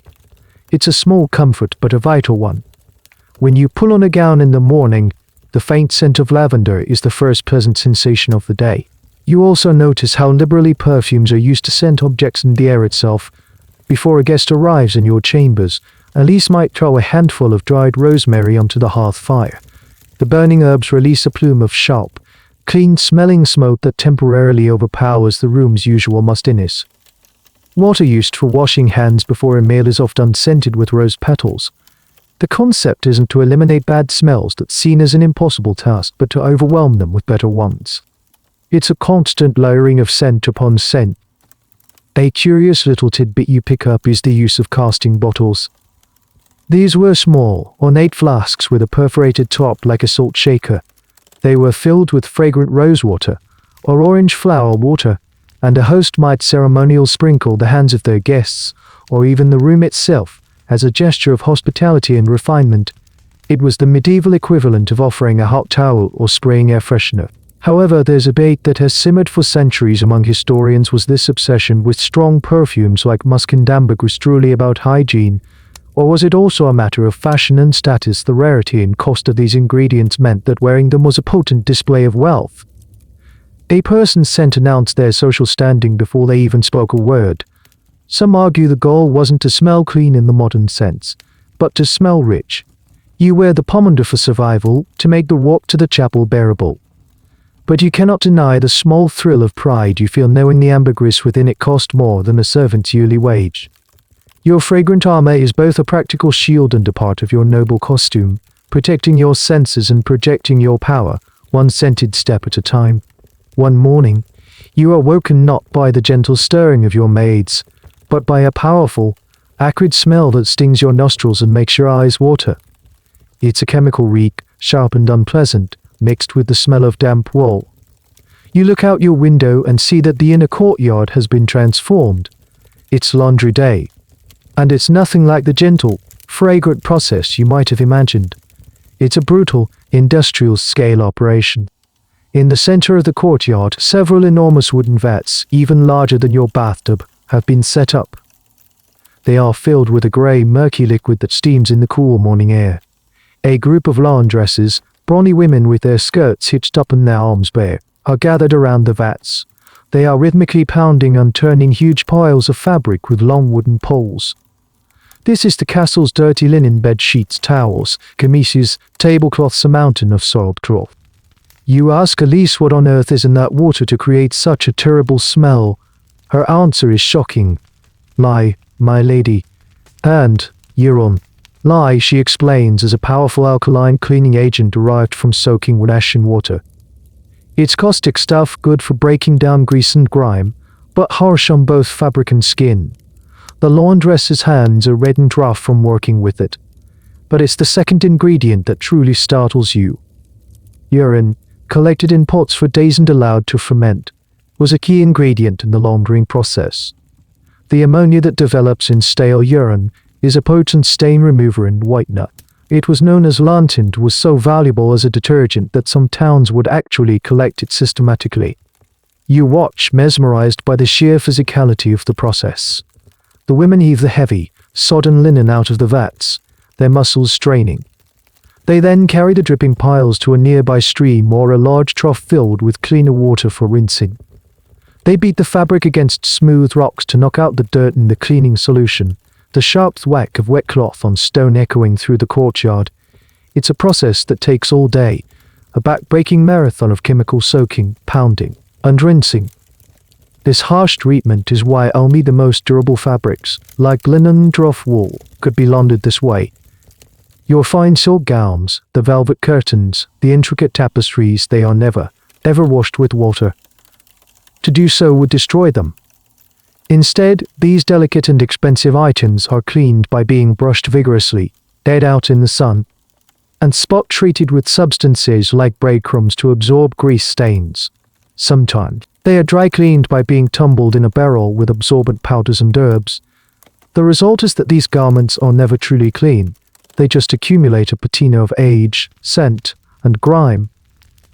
It's a small comfort, but a vital one. When you pull on a gown in the morning, the faint scent of lavender is the first pleasant sensation of the day. You also notice how liberally perfumes are used to scent objects in the air itself. Before a guest arrives in your chambers, Elise might throw a handful of dried rosemary onto the hearth fire. The burning herbs release a plume of sharp, clean-smelling smoke that temporarily overpowers the room's usual mustiness. Water used for washing hands before a meal is often scented with rose petals. The concept isn't to eliminate bad smells that's seen as an impossible task, but to overwhelm them with better ones. It's a constant layering of scent upon scent. A curious little tidbit you pick up is the use of casting bottles. These were small, ornate flasks with a perforated top like a salt shaker. They were filled with fragrant rosewater, or orange flower water, and a host might ceremonially sprinkle the hands of their guests, or even the room itself, as a gesture of hospitality and refinement. It was the medieval equivalent of offering a hot towel or spraying air freshener. However, there's a debate that has simmered for centuries among historians: was this obsession with strong perfumes like musk and ambergris truly about hygiene, or was it also a matter of fashion and status? The rarity and cost of these ingredients meant that wearing them was a potent display of wealth. A person's scent announced their social standing before they even spoke a word. Some argue the goal wasn't to smell clean in the modern sense, but to smell rich. You wear the pomander for survival, to make the walk to the chapel bearable. But you cannot deny the small thrill of pride you feel knowing the ambergris within it cost more than a servant's yearly wage. Your fragrant armor is both a practical shield and a part of your noble costume, protecting your senses and projecting your power, one scented step at a time. One morning, you are woken not by the gentle stirring of your maids, but by a powerful, acrid smell that stings your nostrils and makes your eyes water. It's a chemical reek, sharp and unpleasant, mixed with the smell of damp wool. You look out your window and see that the inner courtyard has been transformed. It's laundry day, and it's nothing like the gentle, fragrant process you might have imagined. It's a brutal, industrial-scale operation. In the center of the courtyard, several enormous wooden vats, even larger than your bathtub, have been set up. They are filled with a grey, murky liquid that steams in the cool morning air. A group of laundresses, brawny women with their skirts hitched up and their arms bare, are gathered around the vats. They are rhythmically pounding and turning huge piles of fabric with long wooden poles. This is the castle's dirty linen bed sheets, towels, chemises, tablecloths, a mountain of soiled cloth. You ask Elise what on earth is in that water to create such a terrible smell. Her answer is shocking. Lye, my lady. And, urine. Lye, she explains, is a powerful alkaline cleaning agent derived from soaking with ash in water. It's caustic stuff, good for breaking down grease and grime, but harsh on both fabric and skin. The laundress's hands are red and rough from working with it. But it's the second ingredient that truly startles you. Urine, collected in pots for days and allowed to ferment, was a key ingredient in the laundering process. The ammonia that develops in stale urine is a potent stain remover and whitener. It was known as lantern, was so valuable as a detergent that some towns would actually collect it systematically. You watch, mesmerized by the sheer physicality of the process. The women heave the heavy, sodden linen out of the vats, their muscles straining. They then carry the dripping piles to a nearby stream or a large trough filled with cleaner water for rinsing. They beat the fabric against smooth rocks to knock out the dirt in the cleaning solution, the sharp thwack of wet cloth on stone echoing through the courtyard. It's a process that takes all day, a back-breaking marathon of chemical soaking, pounding, and rinsing. This harsh treatment is why only the most durable fabrics, like linen and rough wool, could be laundered this way. Your fine silk gowns, the velvet curtains, the intricate tapestries, they are never, ever washed with water. To do so would destroy them. Instead, these delicate and expensive items are cleaned by being brushed vigorously, aired out in the sun, and spot-treated with substances like breadcrumbs to absorb grease stains. Sometimes, they are dry-cleaned by being tumbled in a barrel with absorbent powders and herbs. The result is that these garments are never truly clean. They just accumulate a patina of age, scent, and grime.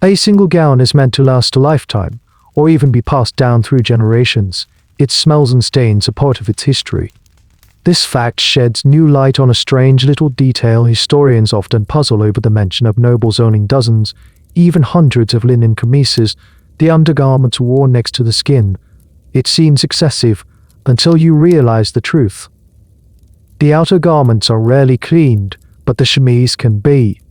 A single gown is meant to last a lifetime, or even be passed down through generations. Its smells and stains are part of its history. This fact sheds new light on a strange little detail historians often puzzle over: the mention of nobles owning dozens, even hundreds of linen chemises, the undergarments worn next to the skin. It seems excessive until you realize the truth. The outer garments are rarely cleaned, but the chemise can be.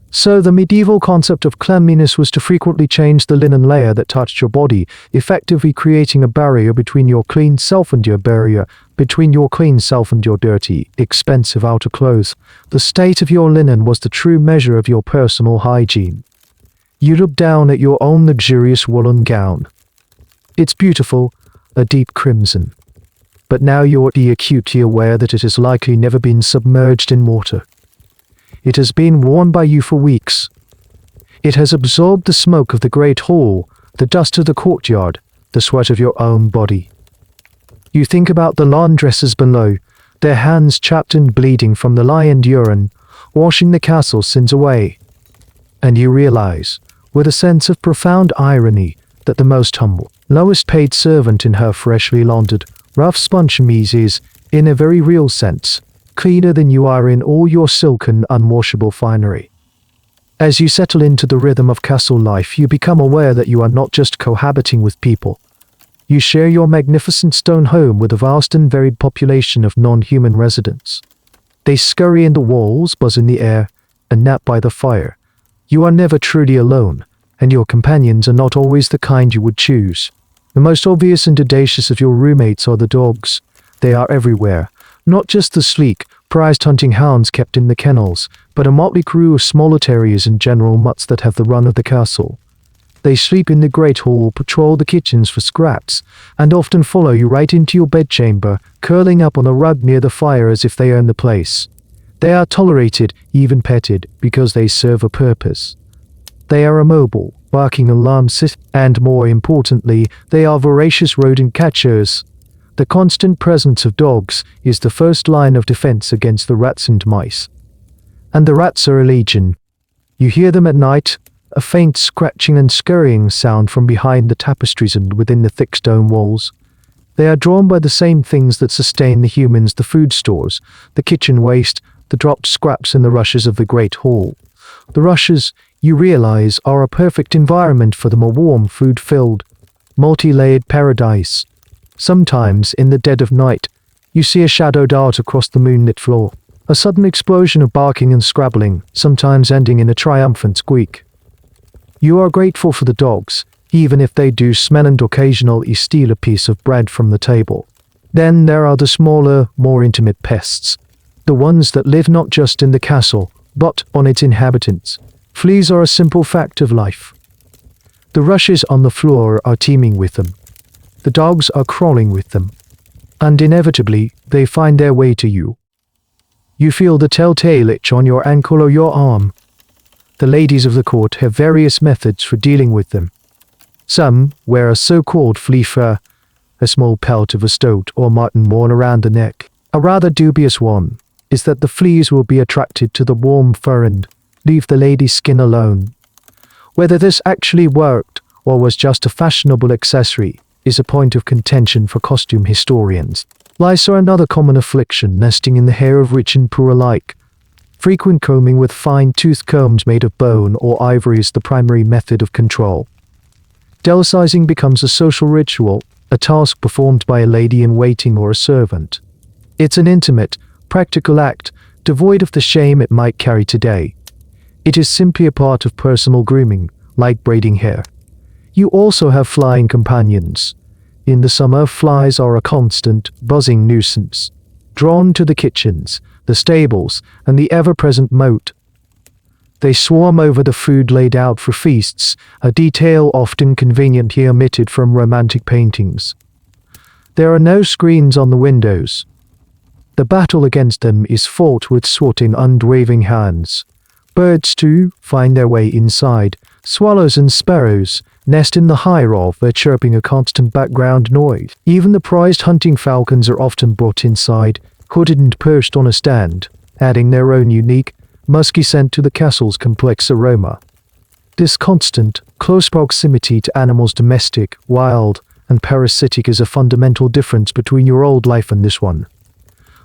So the medieval concept of cleanliness was to frequently change the linen layer that touched your body, effectively creating a barrier between your clean self and your dirty, expensive outer clothes. The state of your linen was the true measure of your personal hygiene. You look down at your own luxurious woolen gown. It's beautiful, a deep crimson. But now you're acutely aware that it has likely never been submerged in water. It has been worn by you for weeks. It has absorbed the smoke of the great hall, the dust of the courtyard, the sweat of your own body. You think about the laundresses below, their hands chapped and bleeding from the lye and urine, washing the castle's sins away. And you realize, with a sense of profound irony, that the most humble, lowest paid servant in her freshly laundered, rough spun chemise is, in a very real sense, cleaner than you are in all your silken, unwashable finery. As you settle into the rhythm of castle life, you become aware that you are not just cohabiting with people. You share your magnificent stone home with a vast and varied population of non-human residents. They scurry in the walls, buzz in the air, and nap by the fire. You are never truly alone, and your companions are not always the kind you would choose. The most obvious and audacious of your roommates are the dogs. They are everywhere. Not just the sleek, prized hunting hounds kept in the kennels, but a motley crew of smaller terriers and general mutts that have the run of the castle. They sleep in the great hall, patrol the kitchens for scraps, and often follow you right into your bedchamber, curling up on a rug near the fire as if they own the place. They are tolerated, even petted, because they serve a purpose. They are immobile, barking alarm systems, and more importantly, they are voracious rodent catchers. The constant presence of dogs is the first line of defense against the rats and mice. And the rats are a legion. You hear them at night, a faint scratching and scurrying sound from behind the tapestries and within the thick stone walls. They are drawn by the same things that sustain the humans: the food stores, the kitchen waste, the dropped scraps in the rushes of the great hall. The rushes, you realize, are a perfect environment for them, a warm, food-filled, multi-layered paradise. Sometimes, in the dead of night, you see a shadow dart across the moonlit floor, a sudden explosion of barking and scrabbling, sometimes ending in a triumphant squeak. You are grateful for the dogs, even if they do smell and occasionally steal a piece of bread from the table. Then there are the smaller, more intimate pests, the ones that live not just in the castle, but on its inhabitants. Fleas are a simple fact of life. The rushes on the floor are teeming with them. The dogs are crawling with them. And inevitably, they find their way to you. You feel the telltale itch on your ankle or your arm. The ladies of the court have various methods for dealing with them. Some wear a so-called flea fur, a small pelt of a stoat or marten worn around the neck. A rather dubious one is that the fleas will be attracted to the warm fur and leave the lady's skin alone. Whether this actually worked or was just a fashionable accessory is a point of contention for costume historians. Lice are another common affliction, nesting in the hair of rich and poor alike. Frequent combing with fine-toothed combs made of bone or ivory is the primary method of control. Delicizing becomes a social ritual, a task performed by a lady-in-waiting or a servant. It's an intimate, practical act, devoid of the shame it might carry today. It is simply a part of personal grooming, like braiding hair. You also have flying companions. In the summer, flies are a constant, buzzing nuisance, drawn to the kitchens, the stables, and the ever-present moat. They swarm over the food laid out for feasts, a detail often conveniently omitted from romantic paintings. There are no screens on the windows. The battle against them is fought with swatting and waving hands. Birds, too, find their way inside. Swallows and sparrows nest in the high roof, their chirping a constant background noise. Even the prized hunting falcons are often brought inside, hooded and perched on a stand, adding their own unique, musky scent to the castle's complex aroma. This constant, close proximity to animals, domestic, wild, and parasitic, is a fundamental difference between your old life and this one.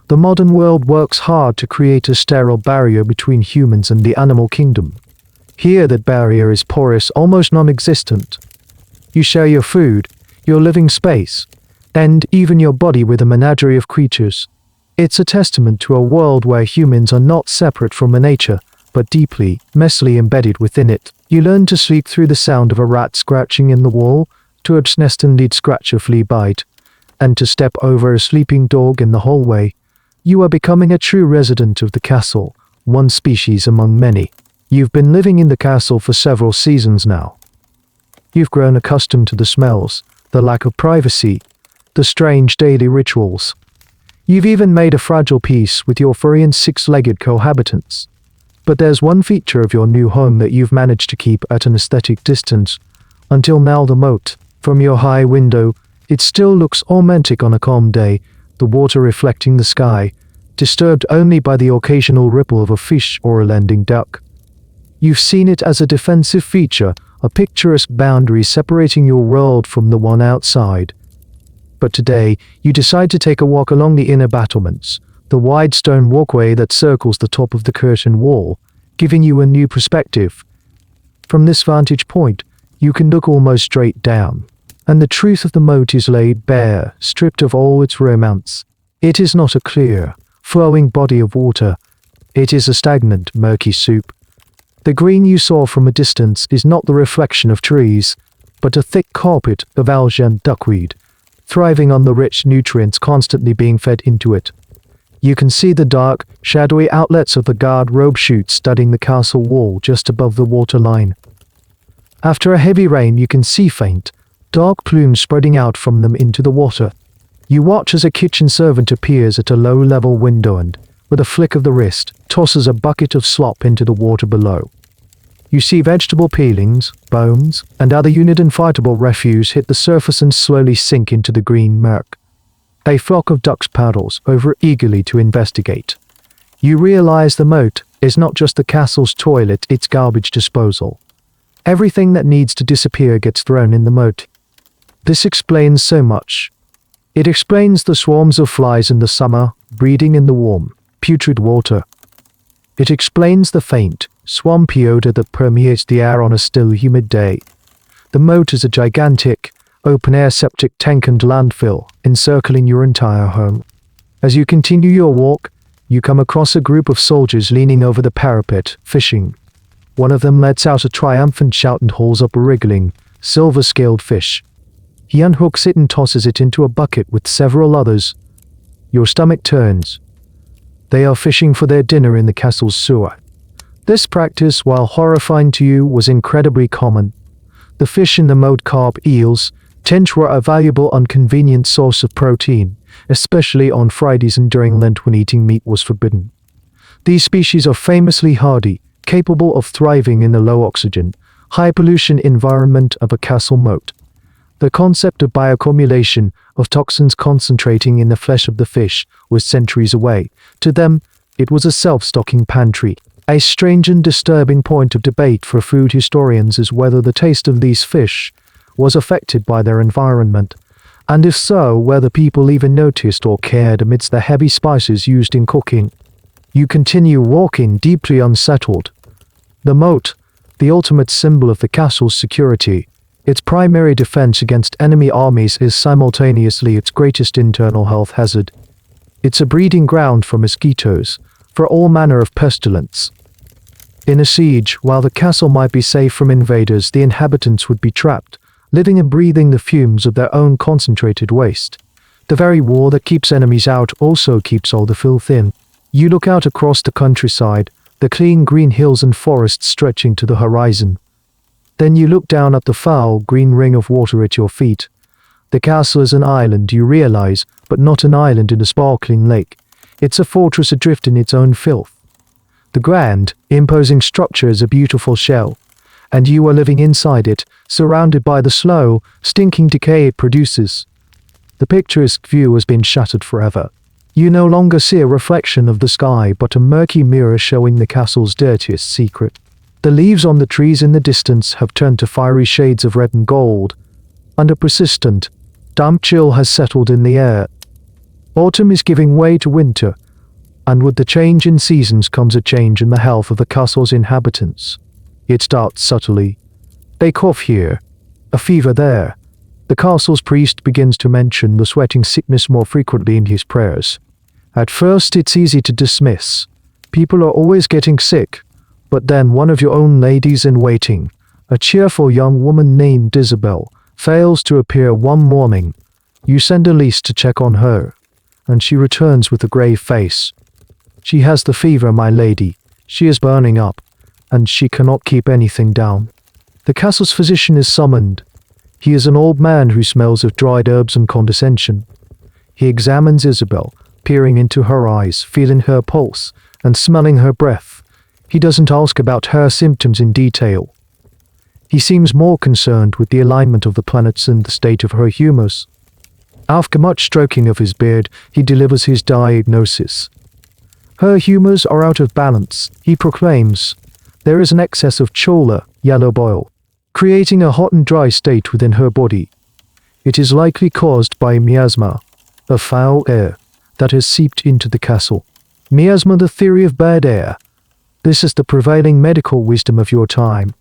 The modern world works hard to create a sterile barrier between humans and the animal kingdom. Here that barrier is porous, almost non-existent. You share your food, your living space, and even your body with a menagerie of creatures. It's a testament to a world where humans are not separate from nature, but deeply, messily embedded within it. You learn to sleep through the sound of a rat scratching in the wall, to absnest and lead scratch a flea bite, and to step over a sleeping dog in the hallway. You are becoming a true resident of the castle, one species among many. You've been living in the castle for several seasons now. You've grown accustomed to the smells, the lack of privacy, the strange daily rituals. You've even made a fragile peace with your furry and six-legged cohabitants. But there's one feature of your new home that you've managed to keep at an aesthetic distance. Until now, the moat. From your high window, it still looks romantic on a calm day, the water reflecting the sky, disturbed only by the occasional ripple of a fish or a landing duck. You've seen it as a defensive feature, a picturesque boundary separating your world from the one outside. But today, you decide to take a walk along the inner battlements, the wide stone walkway that circles the top of the curtain wall, giving you a new perspective. From this vantage point, you can look almost straight down, and the truth of the moat is laid bare, stripped of all its romance. It is not a clear, flowing body of water. It is a stagnant, murky soup. The green you saw from a distance is not the reflection of trees, but a thick carpet of algae and duckweed, thriving on the rich nutrients constantly being fed into it. You can see the dark, shadowy outlets of the garderobe chutes studding the castle wall just above the waterline. After a heavy rain, you can see faint, dark plumes spreading out from them into the water. You watch as a kitchen servant appears at a low-level window and, with a flick of the wrist, tosses a bucket of slop into the water below. You see vegetable peelings, bones, and other unidentifiable refuse hit the surface and slowly sink into the green murk. A flock of ducks paddles over eagerly to investigate. You realize the moat is not just the castle's toilet, it's garbage disposal. Everything that needs to disappear gets thrown in the moat. This explains so much. It explains the swarms of flies in the summer, breeding in the warm, putrid water. It explains the faint, swampy odor that permeates the air on a still, humid day. The moat is a gigantic, open-air septic tank and landfill, encircling your entire home. As you continue your walk, you come across a group of soldiers leaning over the parapet, fishing. One of them lets out a triumphant shout and hauls up a wriggling, silver-scaled fish. He unhooks it and tosses it into a bucket with several others. Your stomach turns. They are fishing for their dinner in the castle's sewer. This practice, while horrifying to you, was incredibly common. The fish in the moat, carp, eels, tench, were a valuable and convenient source of protein, especially on Fridays and during Lent when eating meat was forbidden. These species are famously hardy, capable of thriving in the low-oxygen, high-pollution environment of a castle moat. The concept of bioaccumulation, of toxins concentrating in the flesh of the fish, was centuries away. To them, it was a self-stocking pantry. A strange and disturbing point of debate for food historians is whether the taste of these fish was affected by their environment, and if so, whether people even noticed or cared amidst the heavy spices used in cooking. You continue walking, deeply unsettled. The moat, the ultimate symbol of the castle's security, its primary defense against enemy armies, is simultaneously its greatest internal health hazard. It's a breeding ground for mosquitoes, for all manner of pestilence. In a siege, while the castle might be safe from invaders, the inhabitants would be trapped, living and breathing the fumes of their own concentrated waste. The very wall that keeps enemies out also keeps all the filth in. You look out across the countryside, the clean green hills and forests stretching to the horizon. Then you look down at the foul green ring of water at your feet. The castle is an island, you realize, but not an island in a sparkling lake. It's a fortress adrift in its own filth. The grand, imposing structure is a beautiful shell, and you are living inside it, surrounded by the slow, stinking decay it produces. The picturesque view has been shattered forever. You no longer see a reflection of the sky, but a murky mirror showing the castle's dirtiest secret. The leaves on the trees in the distance have turned to fiery shades of red and gold, and a persistent, damp chill has settled in the air. Autumn is giving way to winter, and with the change in seasons comes a change in the health of the castle's inhabitants. It starts subtly. They cough here, a fever there. The castle's priest begins to mention the sweating sickness more frequently in his prayers. At first it's easy to dismiss. People are always getting sick. But then one of your own ladies-in-waiting, a cheerful young woman named Isabel, fails to appear one morning. You send Elise to check on her, and she returns with a grave face. She has the fever, my lady. She is burning up, and she cannot keep anything down. The castle's physician is summoned. He is an old man who smells of dried herbs and condescension. He examines Isabel, peering into her eyes, feeling her pulse, and smelling her breath. He doesn't ask about her symptoms in detail. He seems more concerned with the alignment of the planets and the state of her humors. After much stroking of his beard, he delivers his diagnosis. Her humors are out of balance, he proclaims. There is an excess of choler, yellow bile, creating a hot and dry state within her body. It is likely caused by miasma, a foul air, that has seeped into the castle. Miasma, the theory of bad air. This is the prevailing medical wisdom of your time.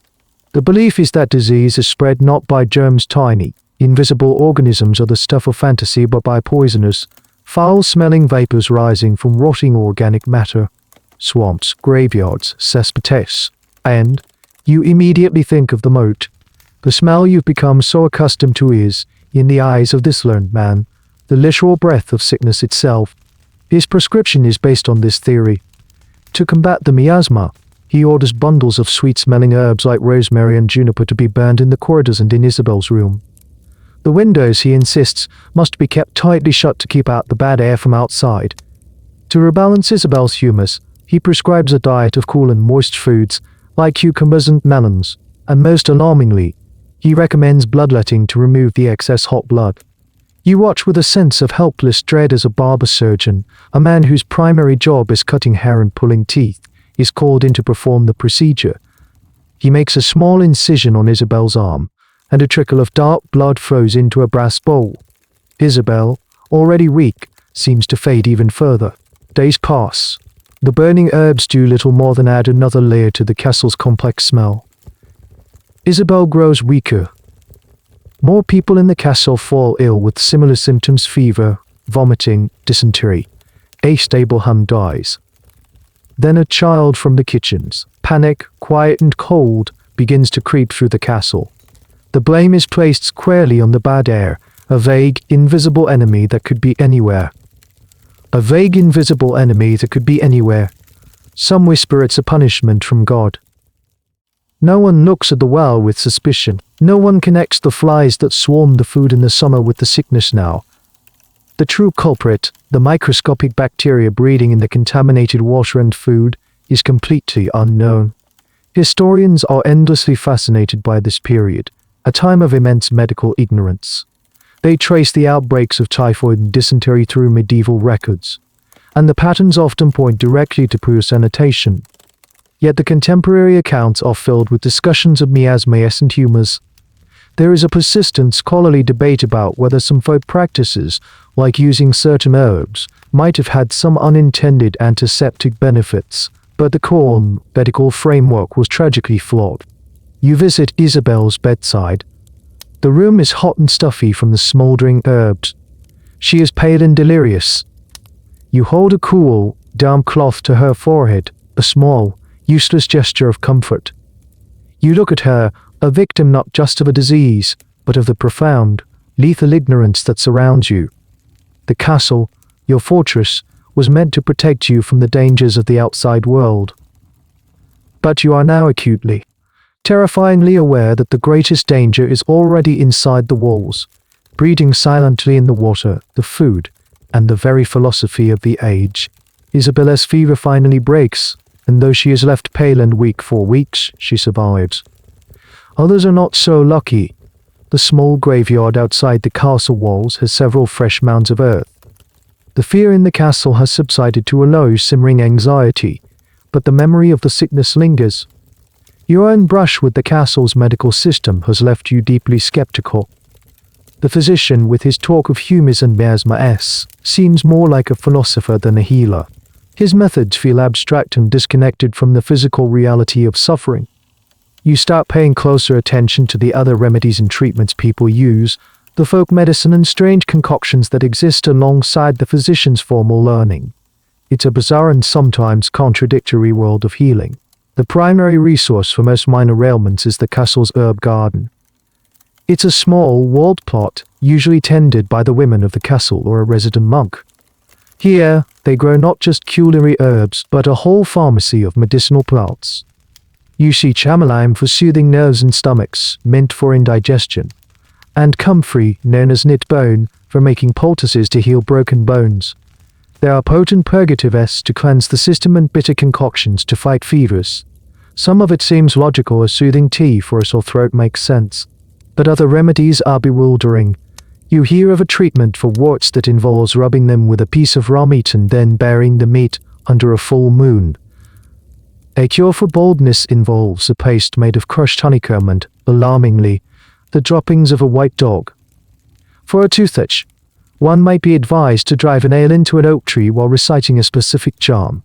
The belief is that disease is spread not by germs, tiny, invisible organisms are the stuff of fantasy, but by poisonous, foul-smelling vapors rising from rotting organic matter, swamps, graveyards, cesspits, and you immediately think of the moat. The smell you've become so accustomed to is, in the eyes of this learned man, the literal breath of sickness itself. His prescription is based on this theory. To combat the miasma, he orders bundles of sweet-smelling herbs like rosemary and juniper to be burned in the corridors and in Isabel's room. The windows, he insists, must be kept tightly shut to keep out the bad air from outside. To rebalance Isabel's humors, he prescribes a diet of cool and moist foods, like cucumbers and melons, and most alarmingly, he recommends bloodletting to remove the excess hot blood. You watch with a sense of helpless dread as a barber surgeon, a man whose primary job is cutting hair and pulling teeth, is called in to perform the procedure. He makes a small incision on Isabel's arm, and a trickle of dark blood flows into a brass bowl. Isabel, already weak, seems to fade even further. Days pass. The burning herbs do little more than add another layer to the castle's complex smell. Isabel grows weaker. More people in the castle fall ill with similar symptoms: fever, vomiting, dysentery. A stable hum dies. Then a child from the kitchens, panic, quiet and cold, begins to creep through the castle. The blame is placed squarely on the bad air, a vague, invisible enemy that could be anywhere. A vague, invisible enemy that could be anywhere. Some whisper it's a punishment from God. No one looks at the well with suspicion. No one connects the flies that swarmed the food in the summer with the sickness now. The true culprit, the microscopic bacteria breeding in the contaminated water and food, is completely unknown. Historians are endlessly fascinated by this period, a time of immense medical ignorance. They trace the outbreaks of typhoid and dysentery through medieval records, and the patterns often point directly to poor sanitation. Yet the contemporary accounts are filled with discussions of miasmas and humours. There is a persistent scholarly debate about whether some folk practices, like using certain herbs, might have had some unintended antiseptic benefits, but the core medical framework was tragically flawed. You visit Isabel's bedside. The room is hot and stuffy from the smouldering herbs. She is pale and delirious. You hold a cool, damp cloth to her forehead, a small, useless gesture of comfort. You look at her, a victim not just of a disease, but of the profound, lethal ignorance that surrounds you. The castle, your fortress, was meant to protect you from the dangers of the outside world. But you are now acutely, terrifyingly aware that the greatest danger is already inside the walls, breeding silently in the water, the food, and the very philosophy of the age. Isabella's fever finally breaks, and though she is left pale and weak for weeks, she survives. Others are not so lucky. The small graveyard outside the castle walls has several fresh mounds of earth. The fear in the castle has subsided to a low, simmering anxiety, but the memory of the sickness lingers. Your own brush with the castle's medical system has left you deeply skeptical. The physician, with his talk of humours and miasmas, seems more like a philosopher than a healer. His methods feel abstract and disconnected from the physical reality of suffering. You start paying closer attention to the other remedies and treatments people use, the folk medicine and strange concoctions that exist alongside the physician's formal learning. It's a bizarre and sometimes contradictory world of healing. The primary resource for most minor ailments is the castle's herb garden. It's a small, walled plot, usually tended by the women of the castle or a resident monk. Here, they grow not just culinary herbs, but a whole pharmacy of medicinal plants. You see chamomile for soothing nerves and stomachs, mint for indigestion, and comfrey, known as knit bone, for making poultices to heal broken bones. There are potent purgatives to cleanse the system and bitter concoctions to fight fevers. Some of it seems logical, as soothing tea for a sore throat makes sense. But other remedies are bewildering. You hear of a treatment for warts that involves rubbing them with a piece of raw meat and then burying the meat under a full moon. A cure for baldness involves a paste made of crushed honeycomb and, alarmingly, the droppings of a white dog. For a toothache, one might be advised to drive a nail into an oak tree while reciting a specific charm.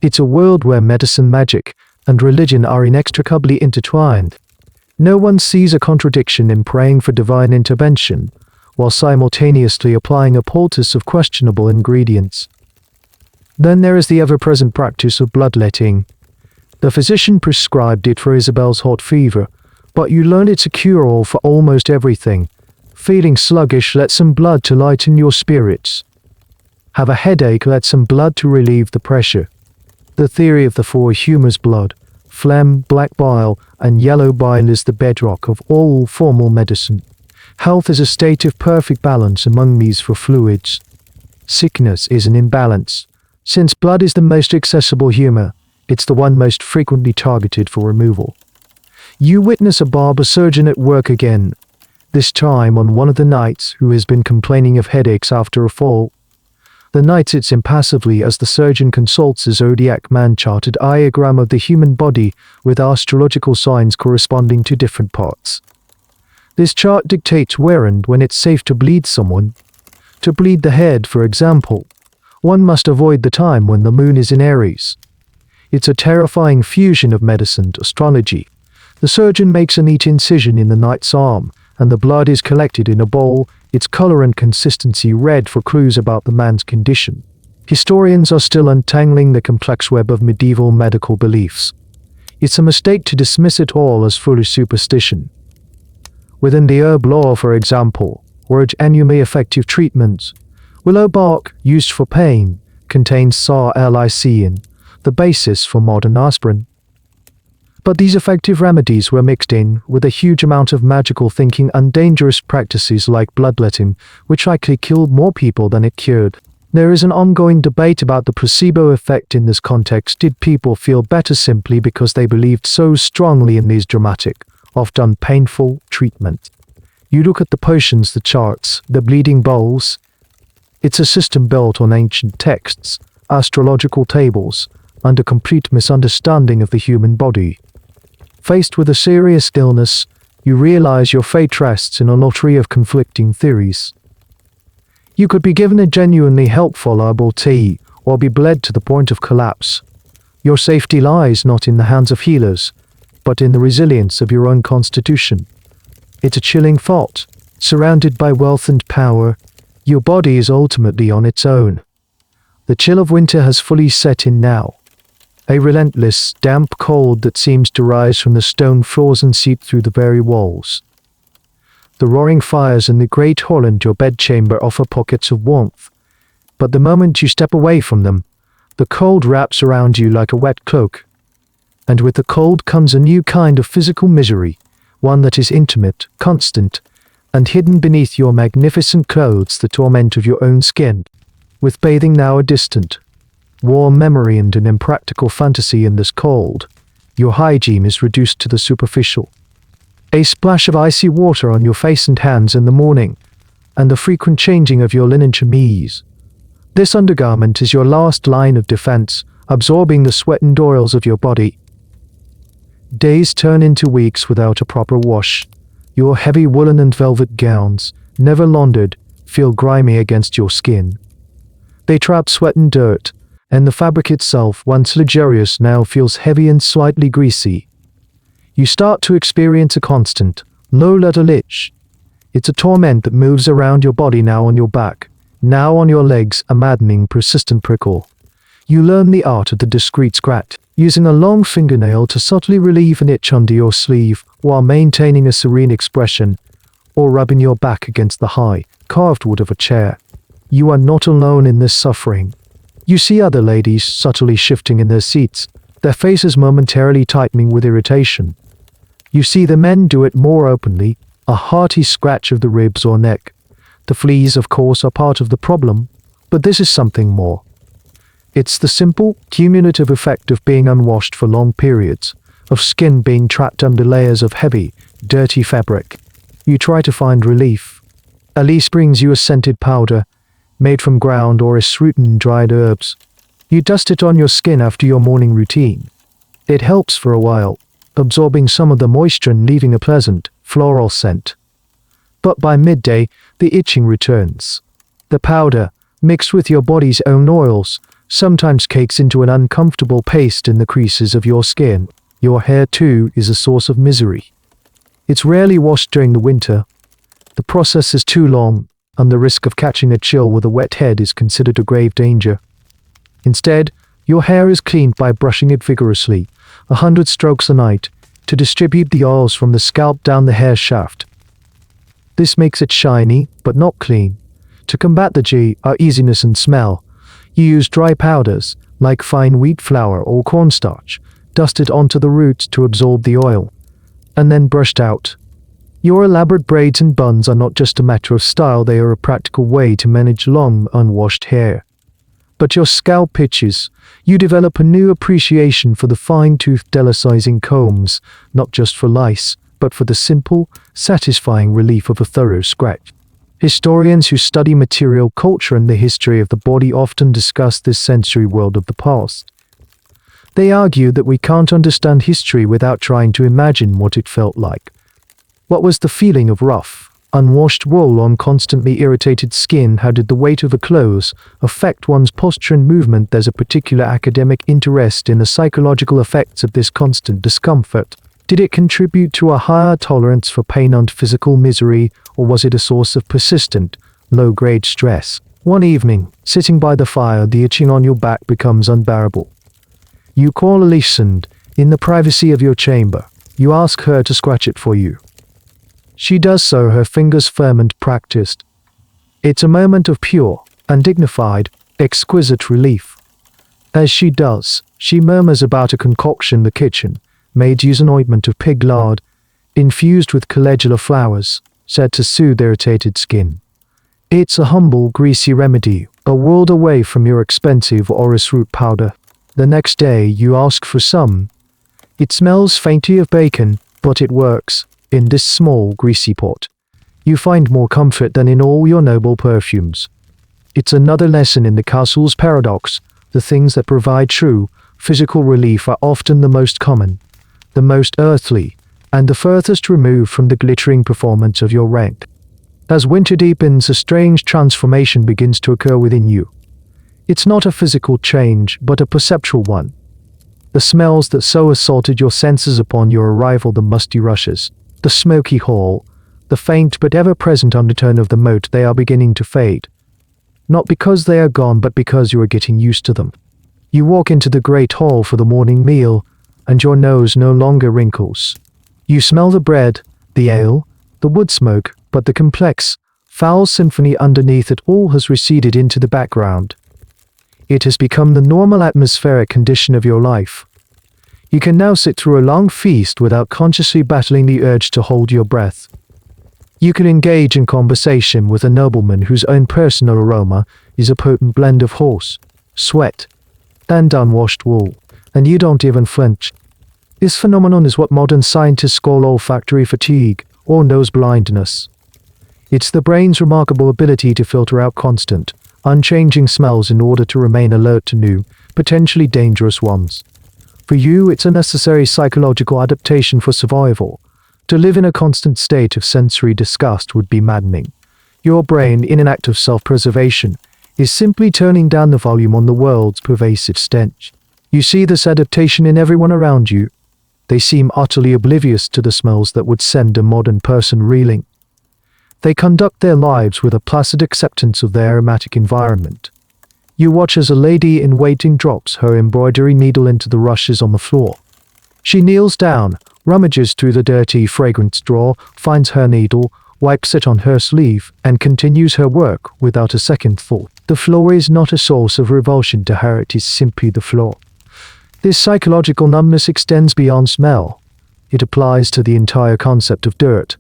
It's a world where medicine, magic, and religion are inextricably intertwined. No one sees a contradiction in praying for divine intervention, while simultaneously applying a poultice of questionable ingredients. Then there is the ever-present practice of bloodletting. The physician prescribed it for Isabel's hot fever, but you learn it's a cure-all for almost everything. Feeling sluggish, let some blood to lighten your spirits. Have a headache, let some blood to relieve the pressure. The theory of the four humours: blood, phlegm, black bile, and yellow bile is the bedrock of all formal medicine. Health is a state of perfect balance among these four fluids. Sickness is an imbalance. Since blood is the most accessible humour, it's the one most frequently targeted for removal. You witness a barber surgeon at work again, this time on one of the nights, who has been complaining of headaches after a fall. The knight sits impassively as the surgeon consults a zodiac man-charted diagram of the human body with astrological signs corresponding to different parts. This chart dictates where and when it's safe to bleed someone. To bleed the head, for example, one must avoid the time when the moon is in Aries. It's a terrifying fusion of medicine and astrology. The surgeon makes a neat incision in the knight's arm, and the blood is collected in a bowl, its color and consistency read for clues about the man's condition. Historians are still untangling the complex web of medieval medical beliefs. It's a mistake to dismiss it all as foolish superstition. Within the herb law, for example, word annually effective treatments, willow bark, used for pain, contains salicin, the basis for modern aspirin. But these effective remedies were mixed in with a huge amount of magical thinking and dangerous practices like bloodletting, which likely killed more people than it cured. There is an ongoing debate about the placebo effect in this context. Did people feel better simply because they believed so strongly in these dramatic, often painful, treatments? You look at the potions, the charts, the bleeding bowls. It's a system built on ancient texts, astrological tables, and a complete misunderstanding of the human body. Faced with a serious illness, you realize your fate rests in a lottery of conflicting theories. You could be given a genuinely helpful herbal tea, or be bled to the point of collapse. Your safety lies not in the hands of healers, but in the resilience of your own constitution. It's a chilling thought. Surrounded by wealth and power, your body is ultimately on its own. The chill of winter has fully set in now. A relentless, damp cold that seems to rise from the stone floors and seep through the very walls. The roaring fires in the great hall and your bedchamber offer pockets of warmth, but the moment you step away from them, the cold wraps around you like a wet cloak. And with the cold comes a new kind of physical misery, one that is intimate, constant, and hidden beneath your magnificent clothes, the torment of your own skin. With bathing now a distant, warm memory and an impractical fantasy in this cold, your hygiene is reduced to the superficial. A splash of icy water on your face and hands in the morning, and the frequent changing of your linen chemise. This undergarment is your last line of defense, absorbing the sweat and oils of your body. Days turn into weeks without a proper wash. Your heavy woolen and velvet gowns, never laundered, feel grimy against your skin. They trap sweat and dirt, and the fabric itself, once luxurious, now feels heavy and slightly greasy. You start to experience a constant, low-level itch. It's a torment that moves around your body, now on your back, now on your legs, a maddening, persistent prickle. You learn the art of the discreet scratch, using a long fingernail to subtly relieve an itch under your sleeve while maintaining a serene expression, or rubbing your back against the high, carved wood of a chair. You are not alone in this suffering. You see other ladies subtly shifting in their seats, their faces momentarily tightening with irritation. You see the men do it more openly, a hearty scratch of the ribs or neck. The fleas, of course, are part of the problem, but this is something more. It's the simple, cumulative effect of being unwashed for long periods, of skin being trapped under layers of heavy, dirty fabric. You try to find relief. Elise brings you a scented powder, made from ground or sweetened dried herbs. You dust it on your skin after your morning routine. It helps for a while, absorbing some of the moisture and leaving a pleasant, floral scent. But by midday, the itching returns. The powder, mixed with your body's own oils, sometimes cakes into an uncomfortable paste in the creases of your skin. Your hair, too, is a source of misery. It's rarely washed during the winter. The process is too long, and the risk of catching a chill with a wet head is considered a grave danger. Instead, your hair is cleaned by brushing it vigorously, 100 strokes a night, to distribute the oils from the scalp down the hair shaft. This makes it shiny, but not clean. To combat the uneasiness and smell, you use dry powders, like fine wheat flour or cornstarch, dusted onto the roots to absorb the oil, and then brushed out. Your elaborate braids and buns are not just a matter of style, they are a practical way to manage long, unwashed hair. But your scalp itches. You develop a new appreciation for the fine-toothed delicizing combs, not just for lice, but for the simple, satisfying relief of a thorough scratch. Historians who study material culture and the history of the body often discuss this sensory world of the past. They argue that we can't understand history without trying to imagine what it felt like. What was the feeling of rough, unwashed wool on constantly irritated skin? How did the weight of the clothes affect one's posture and movement? There's a particular academic interest in the psychological effects of this constant discomfort. Did it contribute to a higher tolerance for pain and physical misery, or was it a source of persistent, low-grade stress? One evening, sitting by the fire, the itching on your back becomes unbearable. You call Elise and, in the privacy of your chamber, you ask her to scratch it for you. She does so, her fingers firm and practiced. It's a moment of pure, undignified, exquisite relief. As she does, she murmurs about a concoction the kitchen maids use, an ointment of pig lard, infused with calendula flowers, said to soothe irritated skin. It's a humble, greasy remedy, a world away from your expensive orris root powder. The next day you ask for some. It smells faintly of bacon, but it works. In this small, greasy pot, you find more comfort than in all your noble perfumes. It's another lesson in the castle's paradox. The things that provide true, physical relief are often the most common, the most earthly, and the furthest removed from the glittering performance of your rank. As winter deepens, a strange transformation begins to occur within you. It's not a physical change, but a perceptual one. The smells that so assaulted your senses upon your arrival, the musty rushes, the smoky hall, the faint but ever-present undertone of the moat, they are beginning to fade. Not because they are gone, but because you are getting used to them. You walk into the great hall for the morning meal, and your nose no longer wrinkles. You smell the bread, the ale, the wood smoke, but the complex, foul symphony underneath it all has receded into the background. It has become the normal atmospheric condition of your life. You can now sit through a long feast without consciously battling the urge to hold your breath. You can engage in conversation with a nobleman whose own personal aroma is a potent blend of horse, sweat, and unwashed wool, and you don't even flinch. This phenomenon is what modern scientists call olfactory fatigue, or nose blindness. It's the brain's remarkable ability to filter out constant, unchanging smells in order to remain alert to new, potentially dangerous ones. For you, it's a necessary psychological adaptation for survival. To live in a constant state of sensory disgust would be maddening. Your brain, in an act of self-preservation, is simply turning down the volume on the world's pervasive stench. You see this adaptation in everyone around you. They seem utterly oblivious to the smells that would send a modern person reeling. They conduct their lives with a placid acceptance of their aromatic environment. You watch as a lady in waiting drops her embroidery needle into the rushes on the floor. She kneels down, rummages through the dirty, fragrance drawer, finds her needle, wipes it on her sleeve, and continues her work without a second thought. The floor is not a source of revulsion to her, it is simply the floor. This psychological numbness extends beyond smell. It applies to the entire concept of dirt.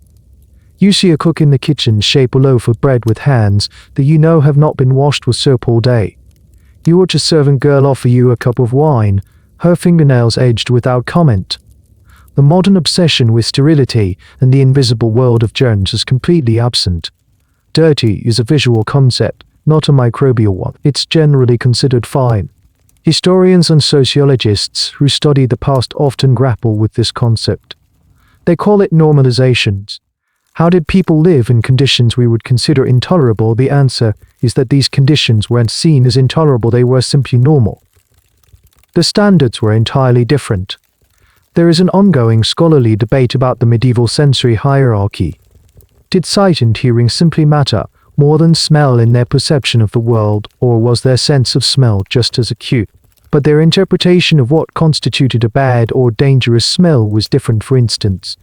You see a cook in the kitchen shape a loaf of bread with hands that you know have not been washed with soap all day. You watch a servant girl offer you a cup of wine, her fingernails edged without comment. The modern obsession with sterility and the invisible world of germs is completely absent. Dirty is a visual concept, not a microbial one. It's generally considered fine. Historians and sociologists who study the past often grapple with this concept. They call it normalizations. How did people live in conditions we would consider intolerable? The answer is that these conditions weren't seen as intolerable, they were simply normal. The standards were entirely different. There is an ongoing scholarly debate about the medieval sensory hierarchy. Did sight and hearing simply matter more than smell in their perception of the world, or was their sense of smell just as acute? But their interpretation of what constituted a bad or dangerous smell was different. For instance,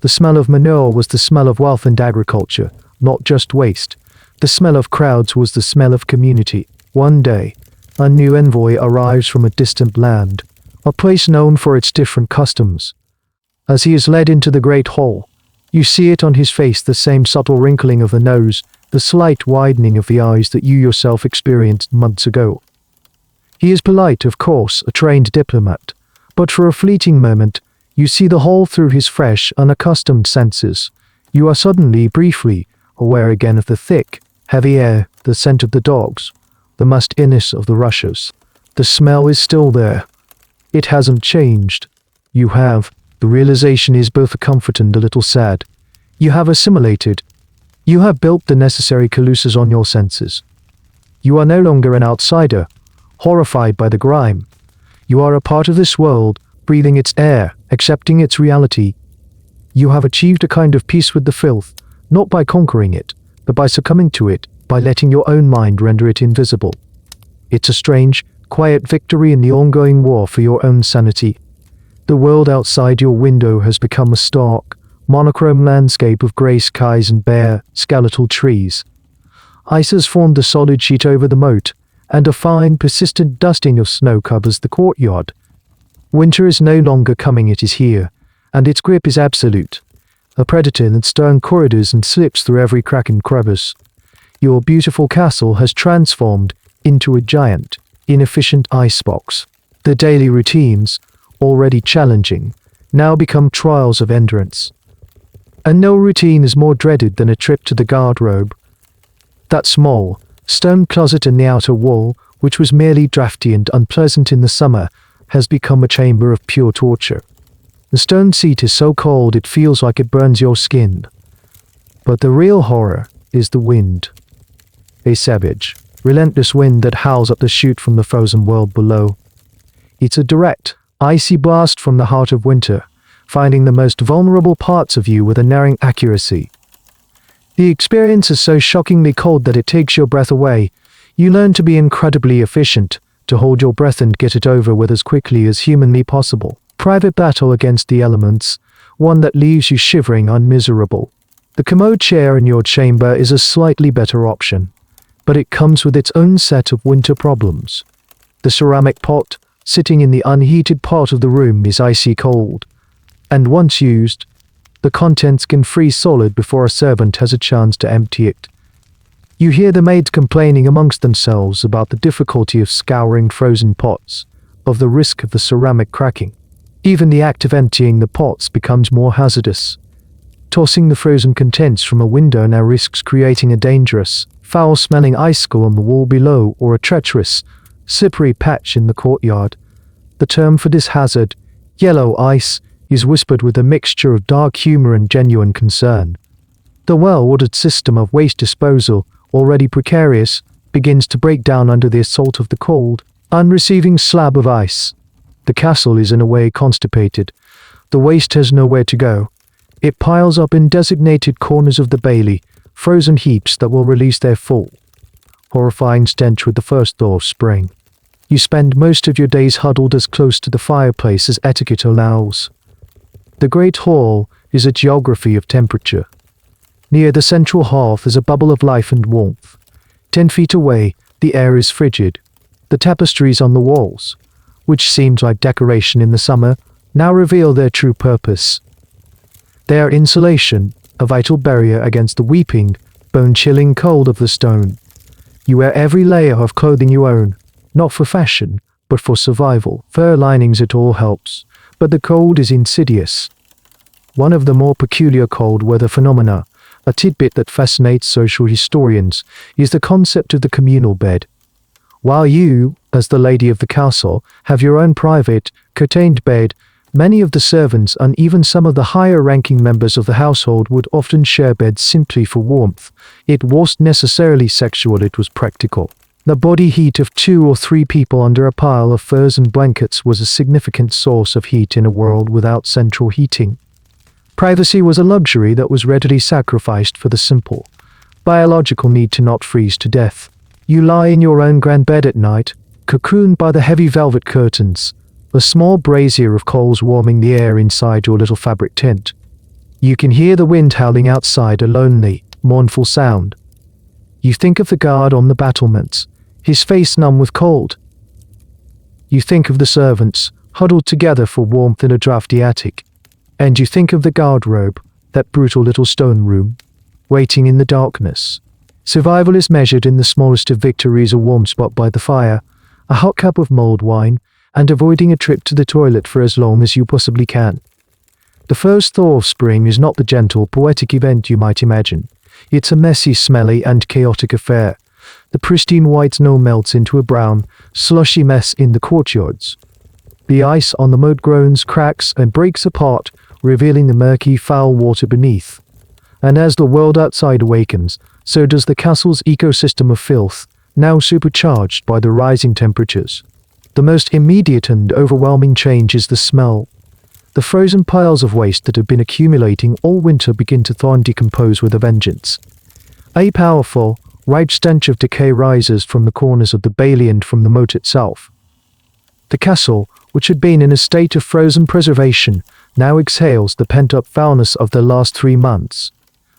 the smell of manure was the smell of wealth and agriculture, not just waste. The smell of crowds was the smell of community. One day, a new envoy arrives from a distant land, a place known for its different customs. As he is led into the great hall, you see it on his face, the same subtle wrinkling of the nose, the slight widening of the eyes that you yourself experienced months ago. He is polite, of course, a trained diplomat, but for a fleeting moment, you see the whole through his fresh, unaccustomed senses. You are suddenly, briefly, aware again of the thick, heavy air, the scent of the dogs, the mustiness of the rushes. The smell is still there. It hasn't changed. You have. The realization is both a comfort and a little sad. You have assimilated. You have built the necessary calusas on your senses. You are no longer an outsider, horrified by the grime. You are a part of this world, breathing its air, accepting its reality. You have achieved a kind of peace with the filth, not by conquering it, but by succumbing to it, by letting your own mind render it invisible. It's a strange, quiet victory in the ongoing war for your own sanity. The world outside your window has become a stark, monochrome landscape of grey skies and bare, skeletal trees. Ice has formed a solid sheet over the moat, and a fine, persistent dusting of snow covers the courtyard. Winter is no longer coming, it is here, and its grip is absolute. A predator that stern corridors and slips through every crack and crevice. Your beautiful castle has transformed into a giant, inefficient icebox. The daily routines, already challenging, now become trials of endurance. And no routine is more dreaded than a trip to the garderobe. That small, stone closet in the outer wall, which was merely drafty and unpleasant in the summer, has become a chamber of pure torture. The stone seat is so cold it feels like it burns your skin. But the real horror is the wind. A savage, relentless wind that howls up the chute from the frozen world below. It's a direct, icy blast from the heart of winter, finding the most vulnerable parts of you with unerring accuracy. The experience is so shockingly cold that it takes your breath away. You learn to be incredibly efficient, to hold your breath and get it over with as quickly as humanly possible. Private battle against the elements, one that leaves you shivering and miserable. The commode chair in your chamber is a slightly better option, but it comes with its own set of winter problems. The ceramic pot, sitting in the unheated part of the room, is icy cold, and once used, the contents can freeze solid before a servant has a chance to empty it. You hear the maids complaining amongst themselves about the difficulty of scouring frozen pots, of the risk of the ceramic cracking. Even the act of emptying the pots becomes more hazardous. Tossing the frozen contents from a window now risks creating a dangerous, foul-smelling icicle on the wall below or a treacherous, slippery patch in the courtyard. The term for this hazard, yellow ice, is whispered with a mixture of dark humor and genuine concern. The well-ordered system of waste disposal, already precarious, begins to break down under the assault of the cold, unreceiving slab of ice. The castle is in a way constipated. The waste has nowhere to go. It piles up in designated corners of the bailey, frozen heaps that will release their full, horrifying stench with the first thaw of spring. You spend most of your days huddled as close to the fireplace as etiquette allows. The great hall is a geography of temperature. Near the central hearth is a bubble of life and warmth. 10 feet away, the air is frigid. The tapestries on the walls, which seemed like decoration in the summer, now reveal their true purpose. They are insulation, a vital barrier against the weeping, bone-chilling cold of the stone. You wear every layer of clothing you own, not for fashion, but for survival. Fur linings, it all helps, but the cold is insidious. One of the more peculiar cold weather phenomena, a tidbit that fascinates social historians, is the concept of the communal bed. While you, as the lady of the castle, have your own private, curtained bed, many of the servants and even some of the higher-ranking members of the household would often share beds simply for warmth. It wasn't necessarily sexual, it was practical. The body heat of 2 or 3 people under a pile of furs and blankets was a significant source of heat in a world without central heating. Privacy was a luxury that was readily sacrificed for the simple, biological need to not freeze to death. You lie in your own grand bed at night, cocooned by the heavy velvet curtains, a small brazier of coals warming the air inside your little fabric tent. You can hear the wind howling outside, a lonely, mournful sound. You think of the guard on the battlements, his face numb with cold. You think of the servants, huddled together for warmth in a drafty attic. And you think of the garderobe, that brutal little stone room, waiting in the darkness. Survival is measured in the smallest of victories: a warm spot by the fire, a hot cup of mulled wine, and avoiding a trip to the toilet for as long as you possibly can. The first thaw of spring is not the gentle, poetic event you might imagine. It's a messy, smelly, and chaotic affair. The pristine white snow melts into a brown, slushy mess in the courtyards. The ice on the moat groans, cracks, and breaks apart, revealing the murky, foul water beneath. And as the world outside awakens, so does the castle's ecosystem of filth, now supercharged by the rising temperatures. The most immediate and overwhelming change is the smell. The frozen piles of waste that have been accumulating all winter begin to thaw and decompose with a vengeance. A powerful, white stench of decay rises from the corners of the bailey and from the moat itself. The castle, which had been in a state of frozen preservation, now exhales the pent-up foulness of the last 3 months.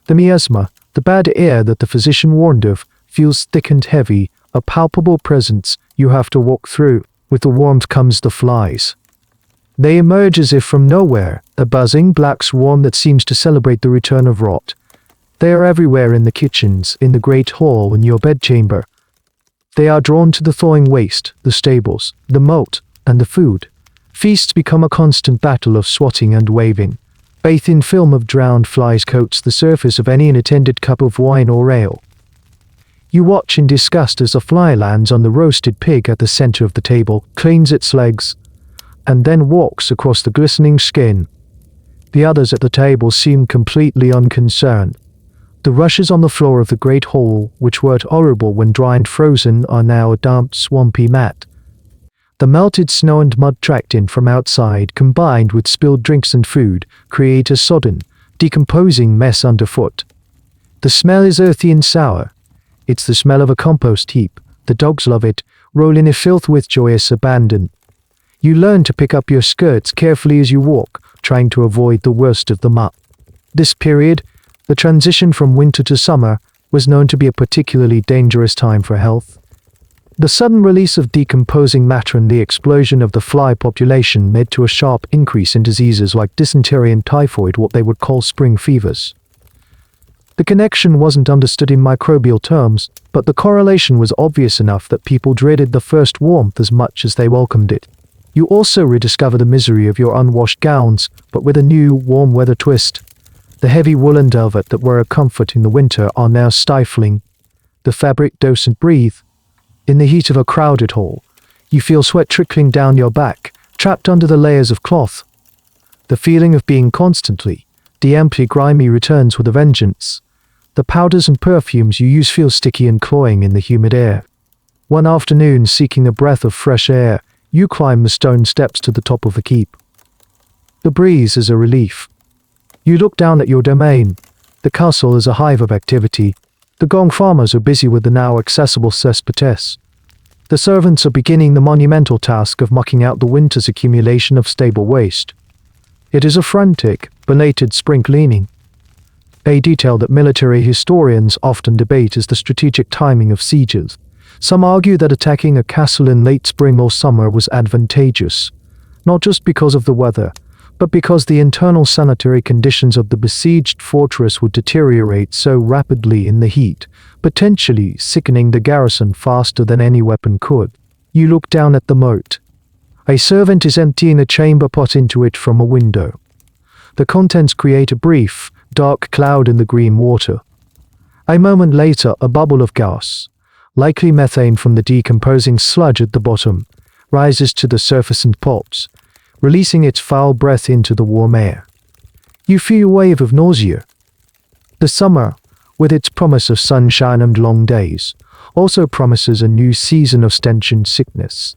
The miasma, the bad air that the physician warned of, feels thick and heavy, a palpable presence you have to walk through. With the warmth comes the flies. They emerge as if from nowhere, a buzzing black swarm that seems to celebrate the return of rot. They are everywhere in the kitchens, in the great hall, in your bedchamber. They are drawn to the thawing waste, the stables, the moat, and the food. Feasts become a constant battle of swatting and waving. A thin film of drowned flies coats the surface of any unattended cup of wine or ale. You watch in disgust as a fly lands on the roasted pig at the center of the table, cleans its legs, and then walks across the glistening skin. The others at the table seem completely unconcerned. The rushes on the floor of the great hall, which were horrible when dry and frozen, are now a damp, swampy mat. The melted snow and mud tracked in from outside, combined with spilled drinks and food, create a sodden, decomposing mess underfoot. The smell is earthy and sour. It's the smell of a compost heap. The dogs love it, roll in a filth with joyous abandon. You learn to pick up your skirts carefully as you walk, trying to avoid the worst of the muck. This period, the transition from winter to summer, was known to be a particularly dangerous time for health. The sudden release of decomposing matter and the explosion of the fly population led to a sharp increase in diseases like dysentery and typhoid, what they would call spring fevers. The connection wasn't understood in microbial terms, but the correlation was obvious enough that people dreaded the first warmth as much as they welcomed it. You also rediscover the misery of your unwashed gowns, but with a new, warm weather twist. The heavy woolen velvet that were a comfort in the winter are now stifling. The fabric doesn't breathe. In the heat of a crowded hall, you feel sweat trickling down your back, trapped under the layers of cloth. The feeling of being constantly, damply grimy returns with a vengeance. The powders and perfumes you use feel sticky and cloying in the humid air. One afternoon, seeking a breath of fresh air, you climb the stone steps to the top of the keep. The breeze is a relief. You look down at your domain. The castle is a hive of activity. The gong farmers are busy with the now accessible cesspits. The servants are beginning the monumental task of mucking out the winter's accumulation of stable waste. It is a frantic, belated spring cleaning. A detail that military historians often debate is the strategic timing of sieges. Some argue that attacking a castle in late spring or summer was advantageous, not just because of the weather, but because the internal sanitary conditions of the besieged fortress would deteriorate so rapidly in the heat, potentially sickening the garrison faster than any weapon could. You look down at the moat. A servant is emptying a chamber pot into it from a window. The contents create a brief, dark cloud in the green water. A moment later, a bubble of gas, likely methane from the decomposing sludge at the bottom, rises to the surface and pops, releasing its foul breath into the warm air. You feel a wave of nausea. The summer, with its promise of sunshine and long days, also promises a new season of stench and sickness.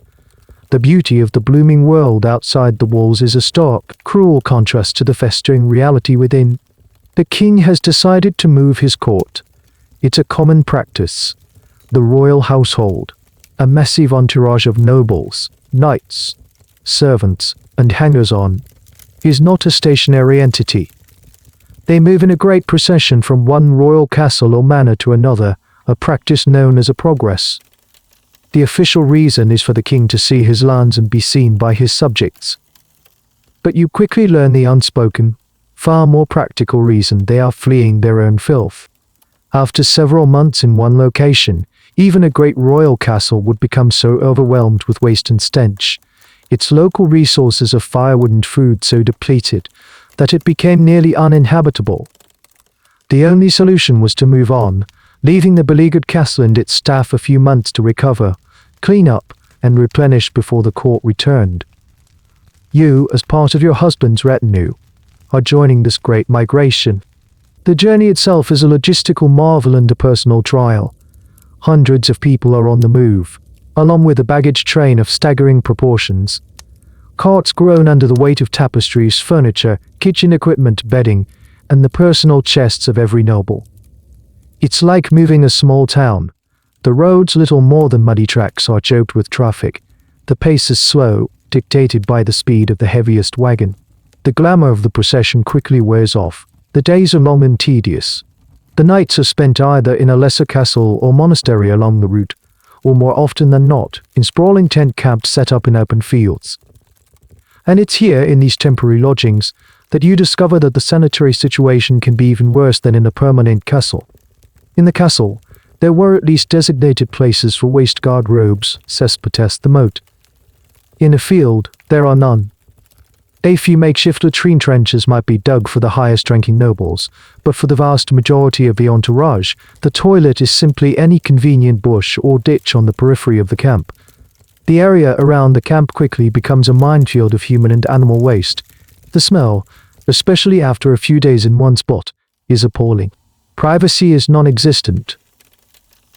The beauty of the blooming world outside the walls is a stark, cruel contrast to the festering reality within. The king has decided to move his court. It's a common practice. The royal household, a massive entourage of nobles, knights, servants, and hangers-on, is not a stationary entity. They move in a great procession from one royal castle or manor to another, a practice known as a progress. The official reason is for the king to see his lands and be seen by his subjects. But you quickly learn the unspoken, far more practical reason: they are fleeing their own filth. After several months in one location, even a great royal castle would become so overwhelmed with waste and stench, its local resources of firewood and food so depleted, that it became nearly uninhabitable. The only solution was to move on, leaving the beleaguered castle and its staff a few months to recover, clean up, and replenish before the court returned. You, as part of your husband's retinue, are joining this great migration. The journey itself is a logistical marvel and a personal trial. Hundreds of people are on the move, along with a baggage train of staggering proportions. Carts groan under the weight of tapestries, furniture, kitchen equipment, bedding, and the personal chests of every noble. It's like moving a small town. The roads, little more than muddy tracks, are choked with traffic. The pace is slow, dictated by the speed of the heaviest wagon. The glamour of the procession quickly wears off. The days are long and tedious. The nights are spent either in a lesser castle or monastery along the route, or more often than not, in sprawling tent camps set up in open fields. And it's here, in these temporary lodgings, that you discover that the sanitary situation can be even worse than in a permanent castle. In the castle, there were at least designated places for waste garderobes, cesspitess the moat. In a field, there are none. A few makeshift latrine trenches might be dug for the highest-ranking nobles, but for the vast majority of the entourage, the toilet is simply any convenient bush or ditch on the periphery of the camp. The area around the camp quickly becomes a minefield of human and animal waste. The smell, especially after a few days in one spot, is appalling. Privacy is non-existent.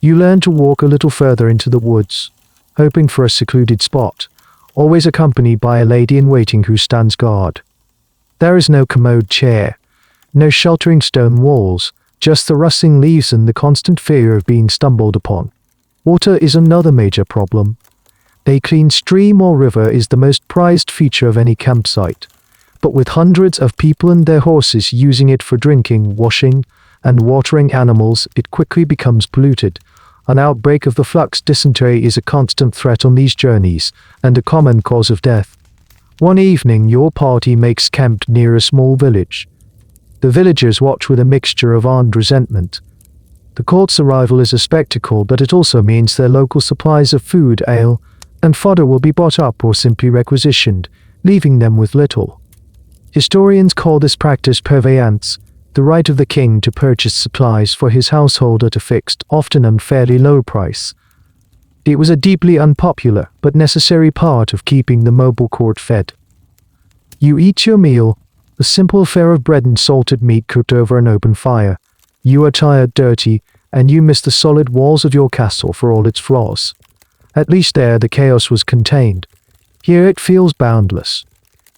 You learn to walk a little further into the woods, hoping for a secluded spot, always accompanied by a lady-in-waiting who stands guard. There is no commode chair, no sheltering stone walls, just the rustling leaves and the constant fear of being stumbled upon. Water is another major problem. A clean stream or river is the most prized feature of any campsite, but with hundreds of people and their horses using it for drinking, washing, and watering animals, it quickly becomes polluted. An outbreak of the flux dysentery is a constant threat on these journeys, and a common cause of death. One evening your party makes camp near a small village. The villagers watch with a mixture of armed resentment. The court's arrival is a spectacle, but it also means their local supplies of food, ale, and fodder will be bought up or simply requisitioned, leaving them with little. Historians call this practice purveyance, the right of the king to purchase supplies for his household at a fixed, often unfairly low price. It was a deeply unpopular but necessary part of keeping the mobile court fed. You eat your meal, a simple fare of bread and salted meat cooked over an open fire. You are tired, dirty, and you miss the solid walls of your castle for all its flaws. At least there the chaos was contained. Here it feels boundless.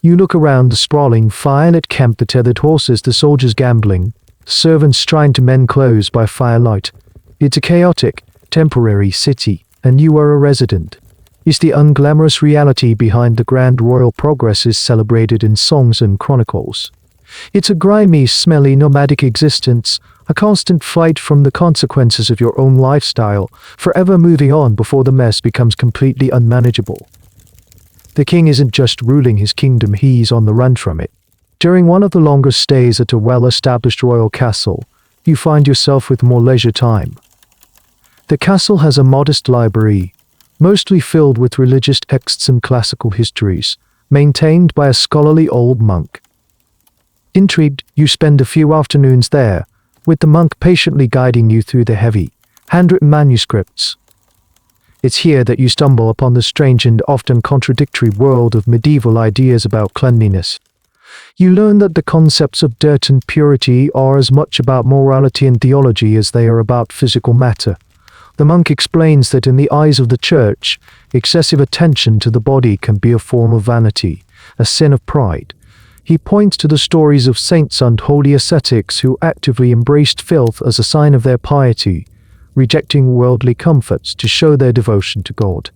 You look around the sprawling, firelit camp, the tethered horses, the soldiers gambling, servants trying to mend clothes by firelight. It's a chaotic, temporary city, and you are a resident. It's the unglamorous reality behind the grand royal progresses celebrated in songs and chronicles. It's a grimy, smelly, nomadic existence, a constant fight from the consequences of your own lifestyle, forever moving on before the mess becomes completely unmanageable. The king isn't just ruling his kingdom, he's on the run from it. During one of the longest stays at a well-established royal castle, you find yourself with more leisure time. The castle has a modest library, mostly filled with religious texts and classical histories, maintained by a scholarly old monk. Intrigued, you spend a few afternoons there, with the monk patiently guiding you through the heavy, handwritten manuscripts. It's here that you stumble upon the strange and often contradictory world of medieval ideas about cleanliness. You learn that the concepts of dirt and purity are as much about morality and theology as they are about physical matter. The monk explains that in the eyes of the church, excessive attention to the body can be a form of vanity, a sin of pride. He points to the stories of saints and holy ascetics who actively embraced filth as a sign of their piety, rejecting worldly comforts to show their devotion to God,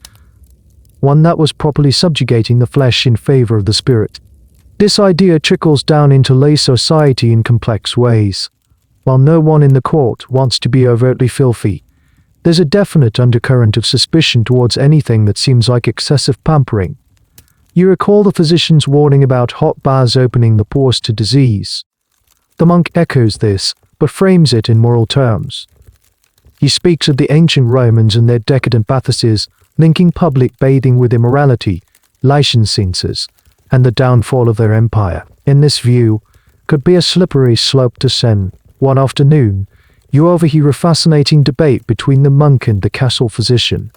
one that was properly subjugating the flesh in favor of the spirit. This idea trickles down into lay society in complex ways. While no one in the court wants to be overtly filthy, there's a definite undercurrent of suspicion towards anything that seems like excessive pampering. You recall the physician's warning about hot baths opening the pores to disease. The monk echoes this, but frames it in moral terms. He speaks of the ancient Romans and their decadent bathhouses, linking public bathing with immorality, licentiousness, and the downfall of their empire. In this view, could be a slippery slope to sin. One afternoon, you overhear a fascinating debate between the monk and the castle physician.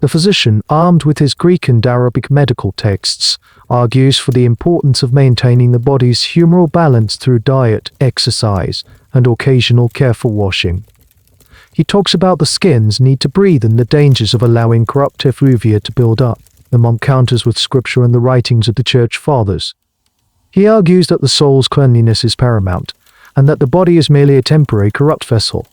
The physician, armed with his Greek and Arabic medical texts, argues for the importance of maintaining the body's humoral balance through diet, exercise, and occasional careful washing. He talks about the skin's need to breathe and the dangers of allowing corrupt effluvia to build up. The monk counters with scripture and the writings of the church fathers. He argues that the soul's cleanliness is paramount, and that the body is merely a temporary corrupt vessel.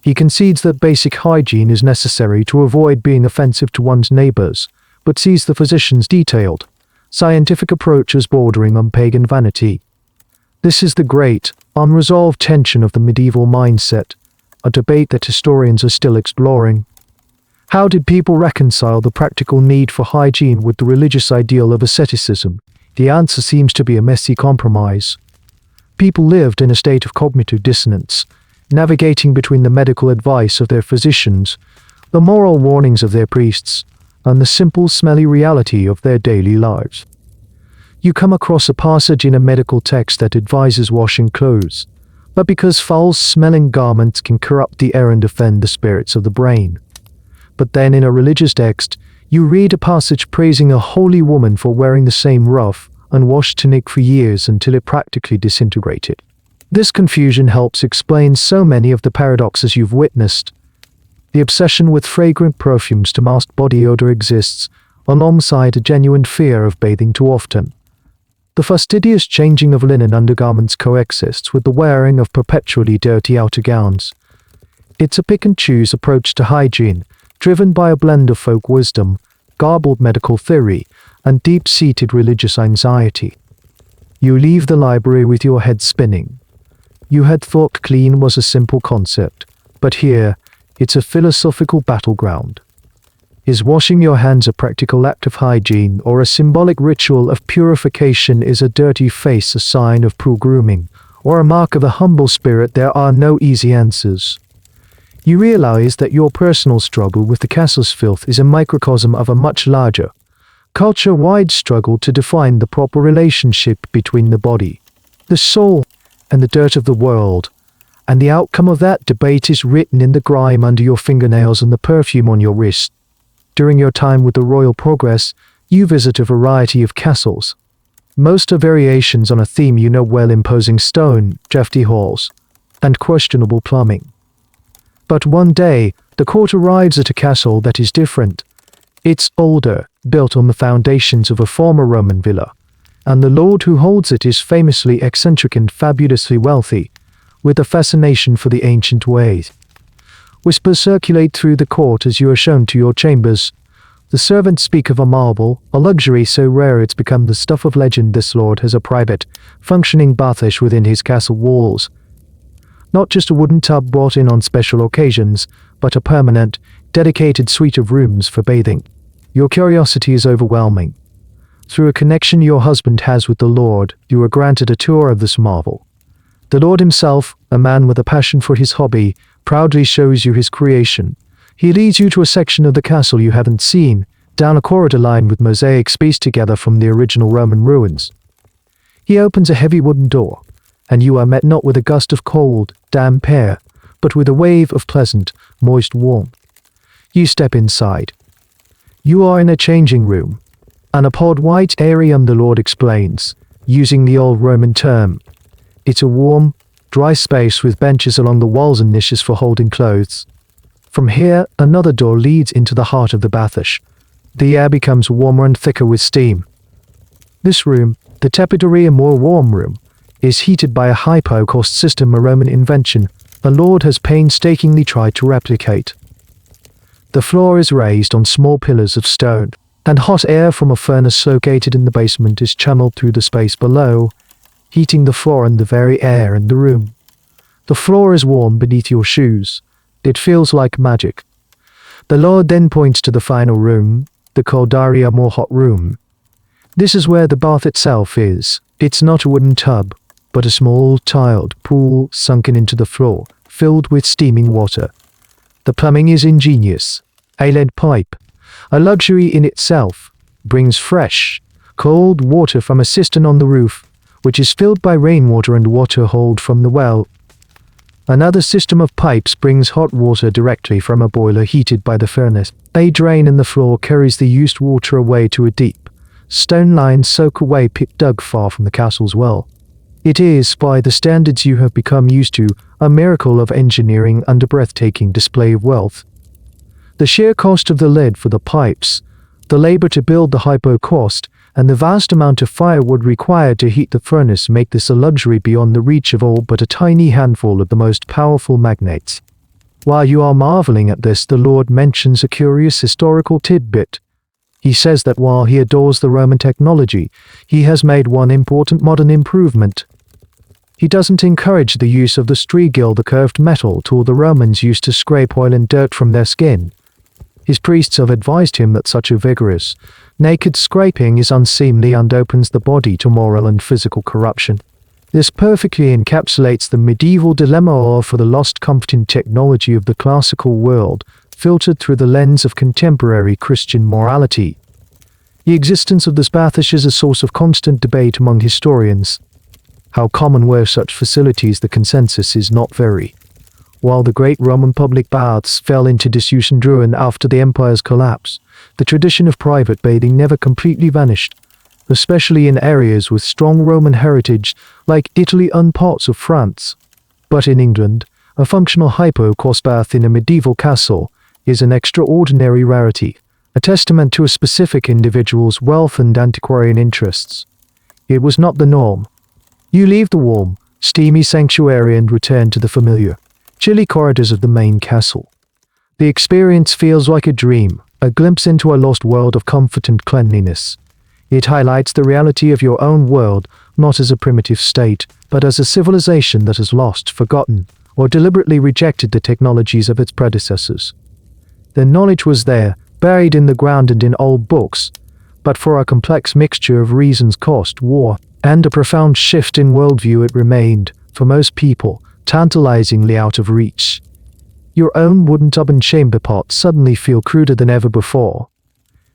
He concedes that basic hygiene is necessary to avoid being offensive to one's neighbors, but sees the physician's detailed, scientific approach as bordering on pagan vanity. This is the great, unresolved tension of the medieval mindset, a debate that historians are still exploring. How did people reconcile the practical need for hygiene with the religious ideal of asceticism? The answer seems to be a messy compromise. People lived in a state of cognitive dissonance, navigating between the medical advice of their physicians, the moral warnings of their priests, and the simple, smelly reality of their daily lives. You come across a passage in a medical text that advises washing clothes, but because foul-smelling garments can corrupt the air and offend the spirits of the brain. But then in a religious text, you read a passage praising a holy woman for wearing the same rough, unwashed tunic for years until it practically disintegrated. This confusion helps explain so many of the paradoxes you've witnessed. The obsession with fragrant perfumes to mask body odor exists, alongside a genuine fear of bathing too often. The fastidious changing of linen undergarments coexists with the wearing of perpetually dirty outer gowns. It's a pick-and-choose approach to hygiene, driven by a blend of folk wisdom, garbled medical theory, and deep-seated religious anxiety. You leave the library with your head spinning. You had thought clean was a simple concept, but here, it's a philosophical battleground. Is washing your hands a practical act of hygiene, or a symbolic ritual of purification? Is a dirty face a sign of poor grooming, or a mark of a humble spirit? There are no easy answers. You realize that your personal struggle with the castle's filth is a microcosm of a much larger, culture-wide struggle to define the proper relationship between the body, the soul, and the dirt of the world, and the outcome of that debate is written in the grime under your fingernails and the perfume on your wrist. During your time with the Royal Progress, you visit a variety of castles. Most are variations on a theme you know well: imposing stone, drafty halls, and questionable plumbing. But one day, the court arrives at a castle that is different. It's older, built on the foundations of a former Roman villa, and the lord who holds it is famously eccentric and fabulously wealthy, with a fascination for the ancient ways. Whispers circulate through the court as you are shown to your chambers. The servants speak of a marvel, a luxury so rare it's become the stuff of legend. This lord has a private, functioning bathish within his castle walls. Not just a wooden tub brought in on special occasions, but a permanent, dedicated suite of rooms for bathing. Your curiosity is overwhelming. Through a connection your husband has with the Lord, you are granted a tour of this marvel. The Lord himself, a man with a passion for his hobby, proudly shows you his creation. He leads you to a section of the castle you haven't seen, down a corridor lined with mosaics pieced together from the original Roman ruins. He opens a heavy wooden door, and you are met not with a gust of cold, damp air, but with a wave of pleasant, moist warmth. You step inside. You are in a changing room, an upholstered white atrium, the Lord explains, using the old Roman term. It's a warm, dry space with benches along the walls and niches for holding clothes. From here, another door leads into the heart of the bathish. The air becomes warmer and thicker with steam. This room, the tapestry, more warm room, is heated by a hypocaust system, a Roman invention the Lord has painstakingly tried to replicate. The floor is raised on small pillars of stone, and hot air from a furnace located in the basement is channeled through the space below, heating the floor and the very air in the room. The floor is warm beneath your shoes. It feels like magic. The Lord then points to the final room, the Caldaria, more hot room. This is where the bath itself is. It's not a wooden tub, but a small tiled pool sunken into the floor, filled with steaming water. The plumbing is ingenious. A lead pipe, a luxury in itself, brings fresh, cold water from a cistern on the roof, which is filled by rainwater and water hauled from the well. Another system of pipes brings hot water directly from a boiler heated by the furnace. A drain in the floor carries the used water away to a deep, stone-lined soak-away pit dug far from the castle's well. It is, by the standards you have become used to, a miracle of engineering and a breathtaking display of wealth. The sheer cost of the lead for the pipes, the labor to build the hypo cost, and the vast amount of firewood required to heat the furnace make this a luxury beyond the reach of all but a tiny handful of the most powerful magnates. While you are marveling at this, the Lord mentions a curious historical tidbit. He says that while he adores the Roman technology, he has made one important modern improvement. He doesn't encourage the use of the strigil, the curved metal tool the Romans used to scrape oil and dirt from their skin. His priests have advised him that such a vigorous, naked scraping is unseemly and opens the body to moral and physical corruption. This perfectly encapsulates the medieval dilemma for the lost comfort in technology of the classical world, filtered through the lens of contemporary Christian morality. The existence of this bathos is a source of constant debate among historians. How common were such facilities? The consensus is not very. While the great Roman public baths fell into disuse and ruin after the empire's collapse, the tradition of private bathing never completely vanished, especially in areas with strong Roman heritage like Italy and parts of France. But in England, a functional hypo-cost bath in a medieval castle is an extraordinary rarity, a testament to a specific individual's wealth and antiquarian interests. It was not the norm. You leave the warm, steamy sanctuary and return to the familiar, chilly corridors of the main castle. The experience feels like a dream, a glimpse into a lost world of comfort and cleanliness. It highlights the reality of your own world, not as a primitive state, but as a civilization that has lost, forgotten, or deliberately rejected the technologies of its predecessors. The knowledge was there, buried in the ground and in old books, but for a complex mixture of reasons, cost, war, and a profound shift in worldview, it remained, for most people, tantalizingly out of reach. Your own wooden tub and chamber pot suddenly feel cruder than ever before.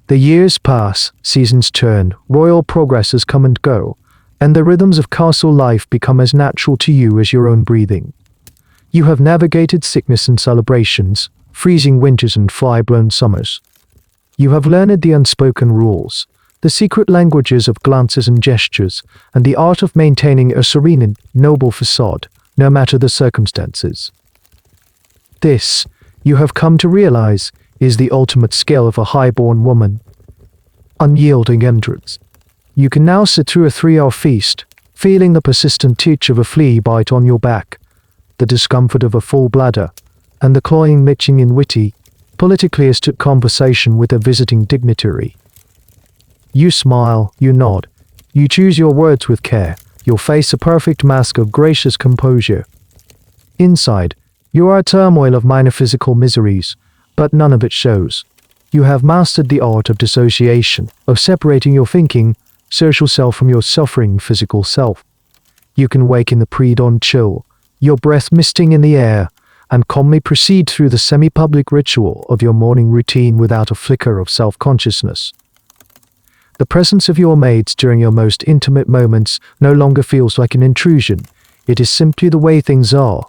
The years pass, seasons turn, royal progresses come and go, and the rhythms of castle life become as natural to you as your own breathing. You have navigated sickness and celebrations, freezing winters and fly-blown summers. You have learned the unspoken rules, the secret languages of glances and gestures, and the art of maintaining a serene and noble facade, no matter the circumstances. This, you have come to realize, is the ultimate skill of a high-born woman. Unyielding endurance. You can now sit through a 3-hour feast, feeling the persistent itch of a flea bite on your back, the discomfort of a full bladder, and the cloying mitching in witty, politically astute conversation with a visiting dignitary. You smile, you nod, you choose your words with care, your face a perfect mask of gracious composure. Inside, you are a turmoil of minor physical miseries, but none of it shows. You have mastered the art of dissociation, of separating your thinking, social self from your suffering physical self. You can wake in the pre-dawn chill, your breath misting in the air, and calmly proceed through the semi-public ritual of your morning routine without a flicker of self-consciousness. The presence of your maids during your most intimate moments no longer feels like an intrusion. It is simply the way things are.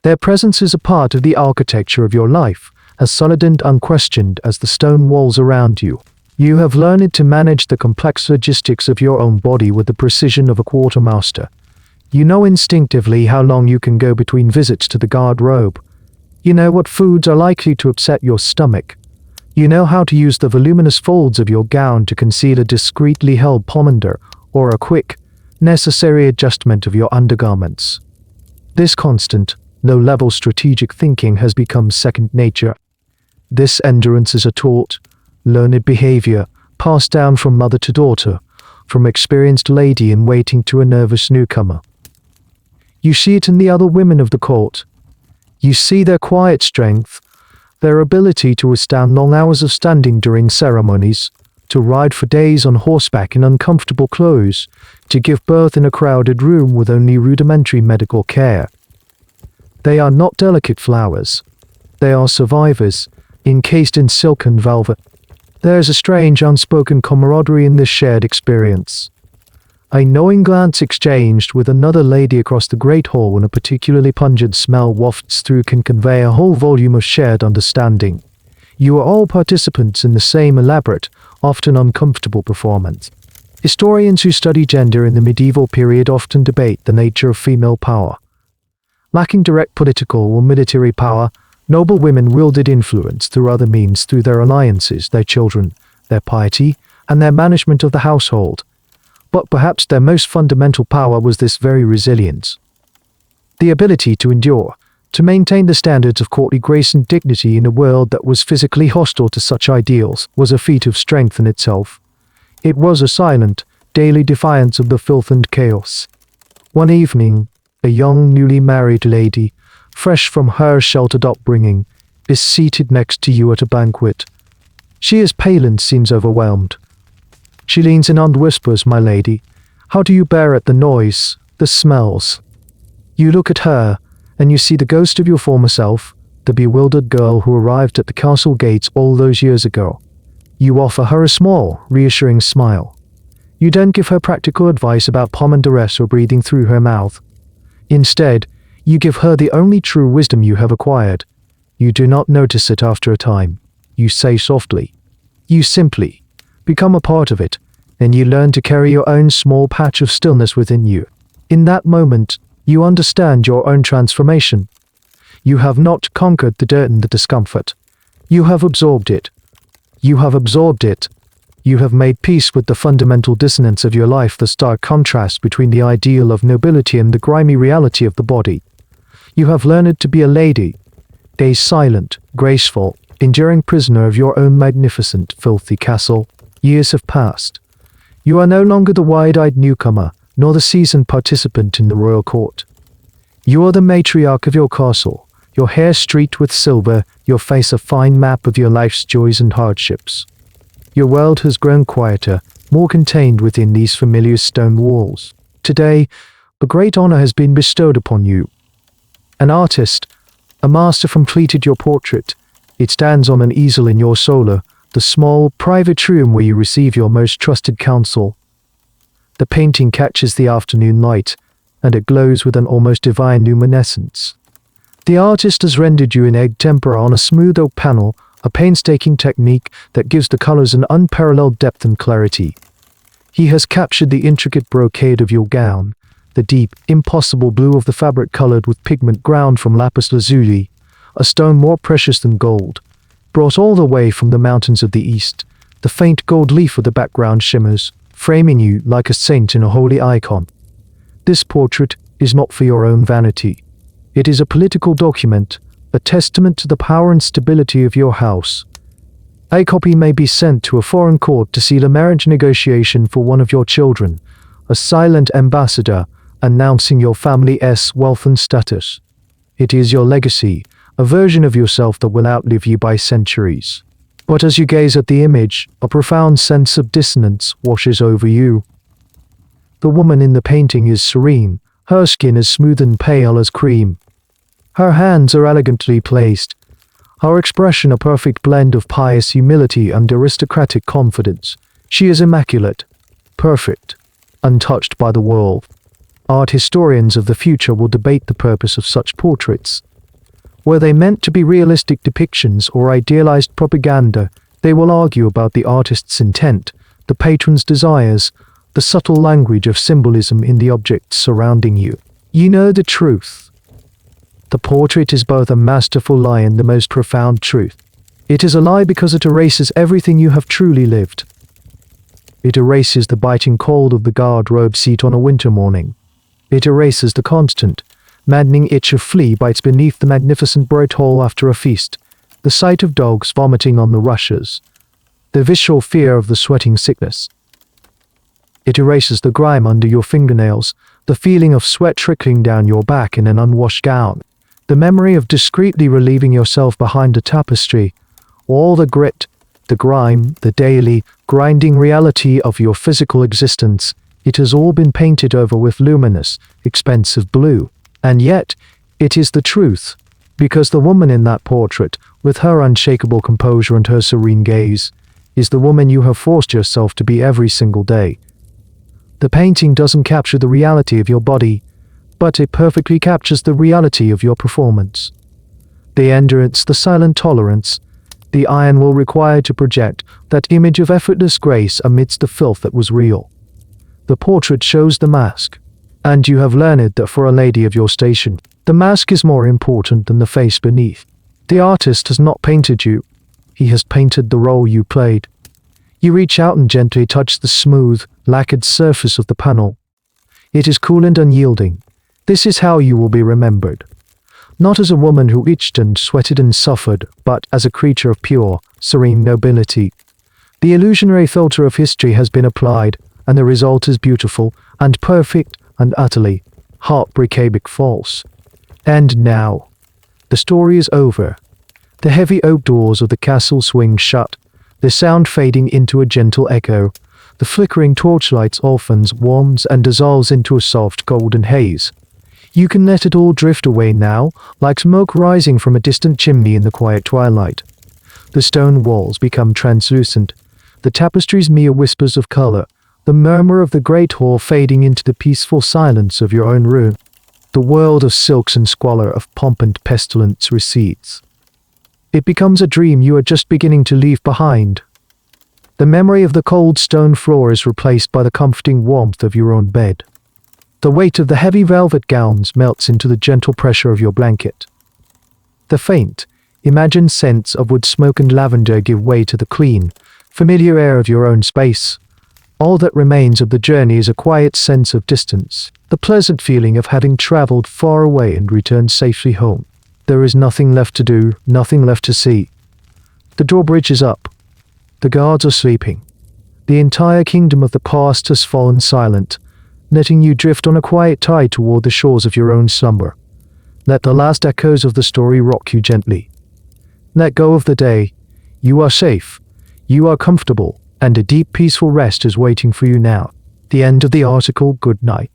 Their presence is a part of the architecture of your life, as solid and unquestioned as the stone walls around you. You have learned to manage the complex logistics of your own body with the precision of a quartermaster. You know instinctively how long you can go between visits to the garderobe. You know what foods are likely to upset your stomach. You know how to use the voluminous folds of your gown to conceal a discreetly held pomander or a quick, necessary adjustment of your undergarments. This constant, low-level strategic thinking has become second nature. This endurance is a taught, learned behavior passed down from mother to daughter, from experienced lady-in-waiting to a nervous newcomer. You see it in the other women of the court. You see their quiet strength, their ability to withstand long hours of standing during ceremonies, to ride for days on horseback in uncomfortable clothes, to give birth in a crowded room with only rudimentary medical care. They are not delicate flowers. They are survivors, encased in silk and velvet. There is a strange unspoken camaraderie in this shared experience. A knowing glance exchanged with another lady across the great hall and a particularly pungent smell wafts through can convey a whole volume of shared understanding. You are all participants in the same elaborate, often uncomfortable performance. Historians who study gender in the medieval period often debate the nature of female power. Lacking direct political or military power, noble women wielded influence through other means, through their alliances, their children, their piety, and their management of the household. But perhaps their most fundamental power was this very resilience. The ability to endure, to maintain the standards of courtly grace and dignity in a world that was physically hostile to such ideals, was a feat of strength in itself. It was a silent, daily defiance of the filth and chaos. One evening, a young, newly married lady, fresh from her sheltered upbringing, is seated next to you at a banquet. She is pale and seems overwhelmed. She leans in and whispers, "My lady, how do you bear it, the noise, the smells?" You look at her, and you see the ghost of your former self, the bewildered girl who arrived at the castle gates all those years ago. You offer her a small, reassuring smile. You don't give her practical advice about pomme duress or breathing through her mouth. Instead, you give her the only true wisdom you have acquired. You do not notice it after a time. You say softly. You simply become a part of it, and you learn to carry your own small patch of stillness within you. In that moment, you understand your own transformation. You have not conquered the dirt and the discomfort. You have absorbed it. You have absorbed it. You have made peace with the fundamental dissonance of your life, the stark contrast between the ideal of nobility and the grimy reality of the body. You have learned to be a lady, a silent, graceful, enduring prisoner of your own magnificent, filthy castle. Years have passed. You are no longer the wide-eyed newcomer, nor the seasoned participant in the royal court. You are the matriarch of your castle, your hair streaked with silver, your face a fine map of your life's joys and hardships. Your world has grown quieter, more contained within these familiar stone walls. Today, a great honor has been bestowed upon you. An artist, a master, completed your portrait. It stands on an easel in your solar, the small, private room where you receive your most trusted counsel. The painting catches the afternoon light, and it glows with an almost divine luminescence. The artist has rendered you in egg tempera on a smooth oak panel, a painstaking technique that gives the colors an unparalleled depth and clarity. He has captured the intricate brocade of your gown, the deep, impossible blue of the fabric colored with pigment ground from lapis lazuli, a stone more precious than gold, brought all the way from the mountains of the east. The faint gold leaf of the background shimmers, framing you like a saint in a holy icon. This portrait is not for your own vanity. It is a political document, a testament to the power and stability of your house. A copy may be sent to a foreign court to seal a marriage negotiation for one of your children, a silent ambassador announcing your family's wealth and status. It is your legacy, a version of yourself that will outlive you by centuries. But as you gaze at the image, a profound sense of dissonance washes over you. The woman in the painting is serene, her skin is smooth and pale as cream. Her hands are elegantly placed, her expression a perfect blend of pious humility and aristocratic confidence. She is immaculate, perfect, untouched by the world. Art historians of the future will debate the purpose of such portraits. Were they meant to be realistic depictions or idealized propaganda, they will argue about the artist's intent, the patron's desires, the subtle language of symbolism in the objects surrounding you. You know the truth. The portrait is both a masterful lie and the most profound truth. It is a lie because it erases everything you have truly lived. It erases the biting cold of the garderobe seat on a winter morning. It erases the constant, maddening itch of flea bites beneath the magnificent bright hall after a feast, the sight of dogs vomiting on the rushes, the visceral fear of the sweating sickness. It erases the grime under your fingernails, the feeling of sweat trickling down your back in an unwashed gown, the memory of discreetly relieving yourself behind a tapestry, all the grit, the grime, the daily, grinding reality of your physical existence. It has all been painted over with luminous, expensive blue. And yet, it is the truth, because the woman in that portrait, with her unshakable composure and her serene gaze, is the woman you have forced yourself to be every single day. The painting doesn't capture the reality of your body, but it perfectly captures the reality of your performance. The endurance, the silent tolerance, the iron will require to project that image of effortless grace amidst the filth that was real. The portrait shows the mask, and you have learned that for a lady of your station, the mask is more important than the face beneath. The artist has not painted you, he has painted the role you played. You reach out and gently touch the smooth, lacquered surface of the panel. It is cool and unyielding. This is how you will be remembered. Not as a woman who itched and sweated and suffered, but as a creature of pure, serene nobility. The illusionary filter of history has been applied, and the result is beautiful and perfect and utterly, heartbreakingly false. And now, the story is over. The heavy oak doors of the castle swing shut, the sound fading into a gentle echo. The flickering torchlight softens, warms, and dissolves into a soft golden haze. You can let it all drift away now, like smoke rising from a distant chimney in the quiet twilight. The stone walls become translucent, the tapestries mere whispers of color, the murmur of the great hall fading into the peaceful silence of your own room. The world of silks and squalor, of pomp and pestilence recedes. It becomes a dream you are just beginning to leave behind. The memory of the cold stone floor is replaced by the comforting warmth of your own bed. The weight of the heavy velvet gowns melts into the gentle pressure of your blanket. The faint, imagined scents of wood smoke and lavender give way to the clean, familiar air of your own space. All that remains of the journey is a quiet sense of distance, the pleasant feeling of having traveled far away and returned safely home. There is nothing left to do, nothing left to see. The drawbridge is up. The guards are sleeping. The entire kingdom of the past has fallen silent, letting you drift on a quiet tide toward the shores of your own slumber. Let the last echoes of the story rock you gently. Let go of the day. You are safe. You are comfortable, and a deep, peaceful rest is waiting for you now. The end of the article. Good night.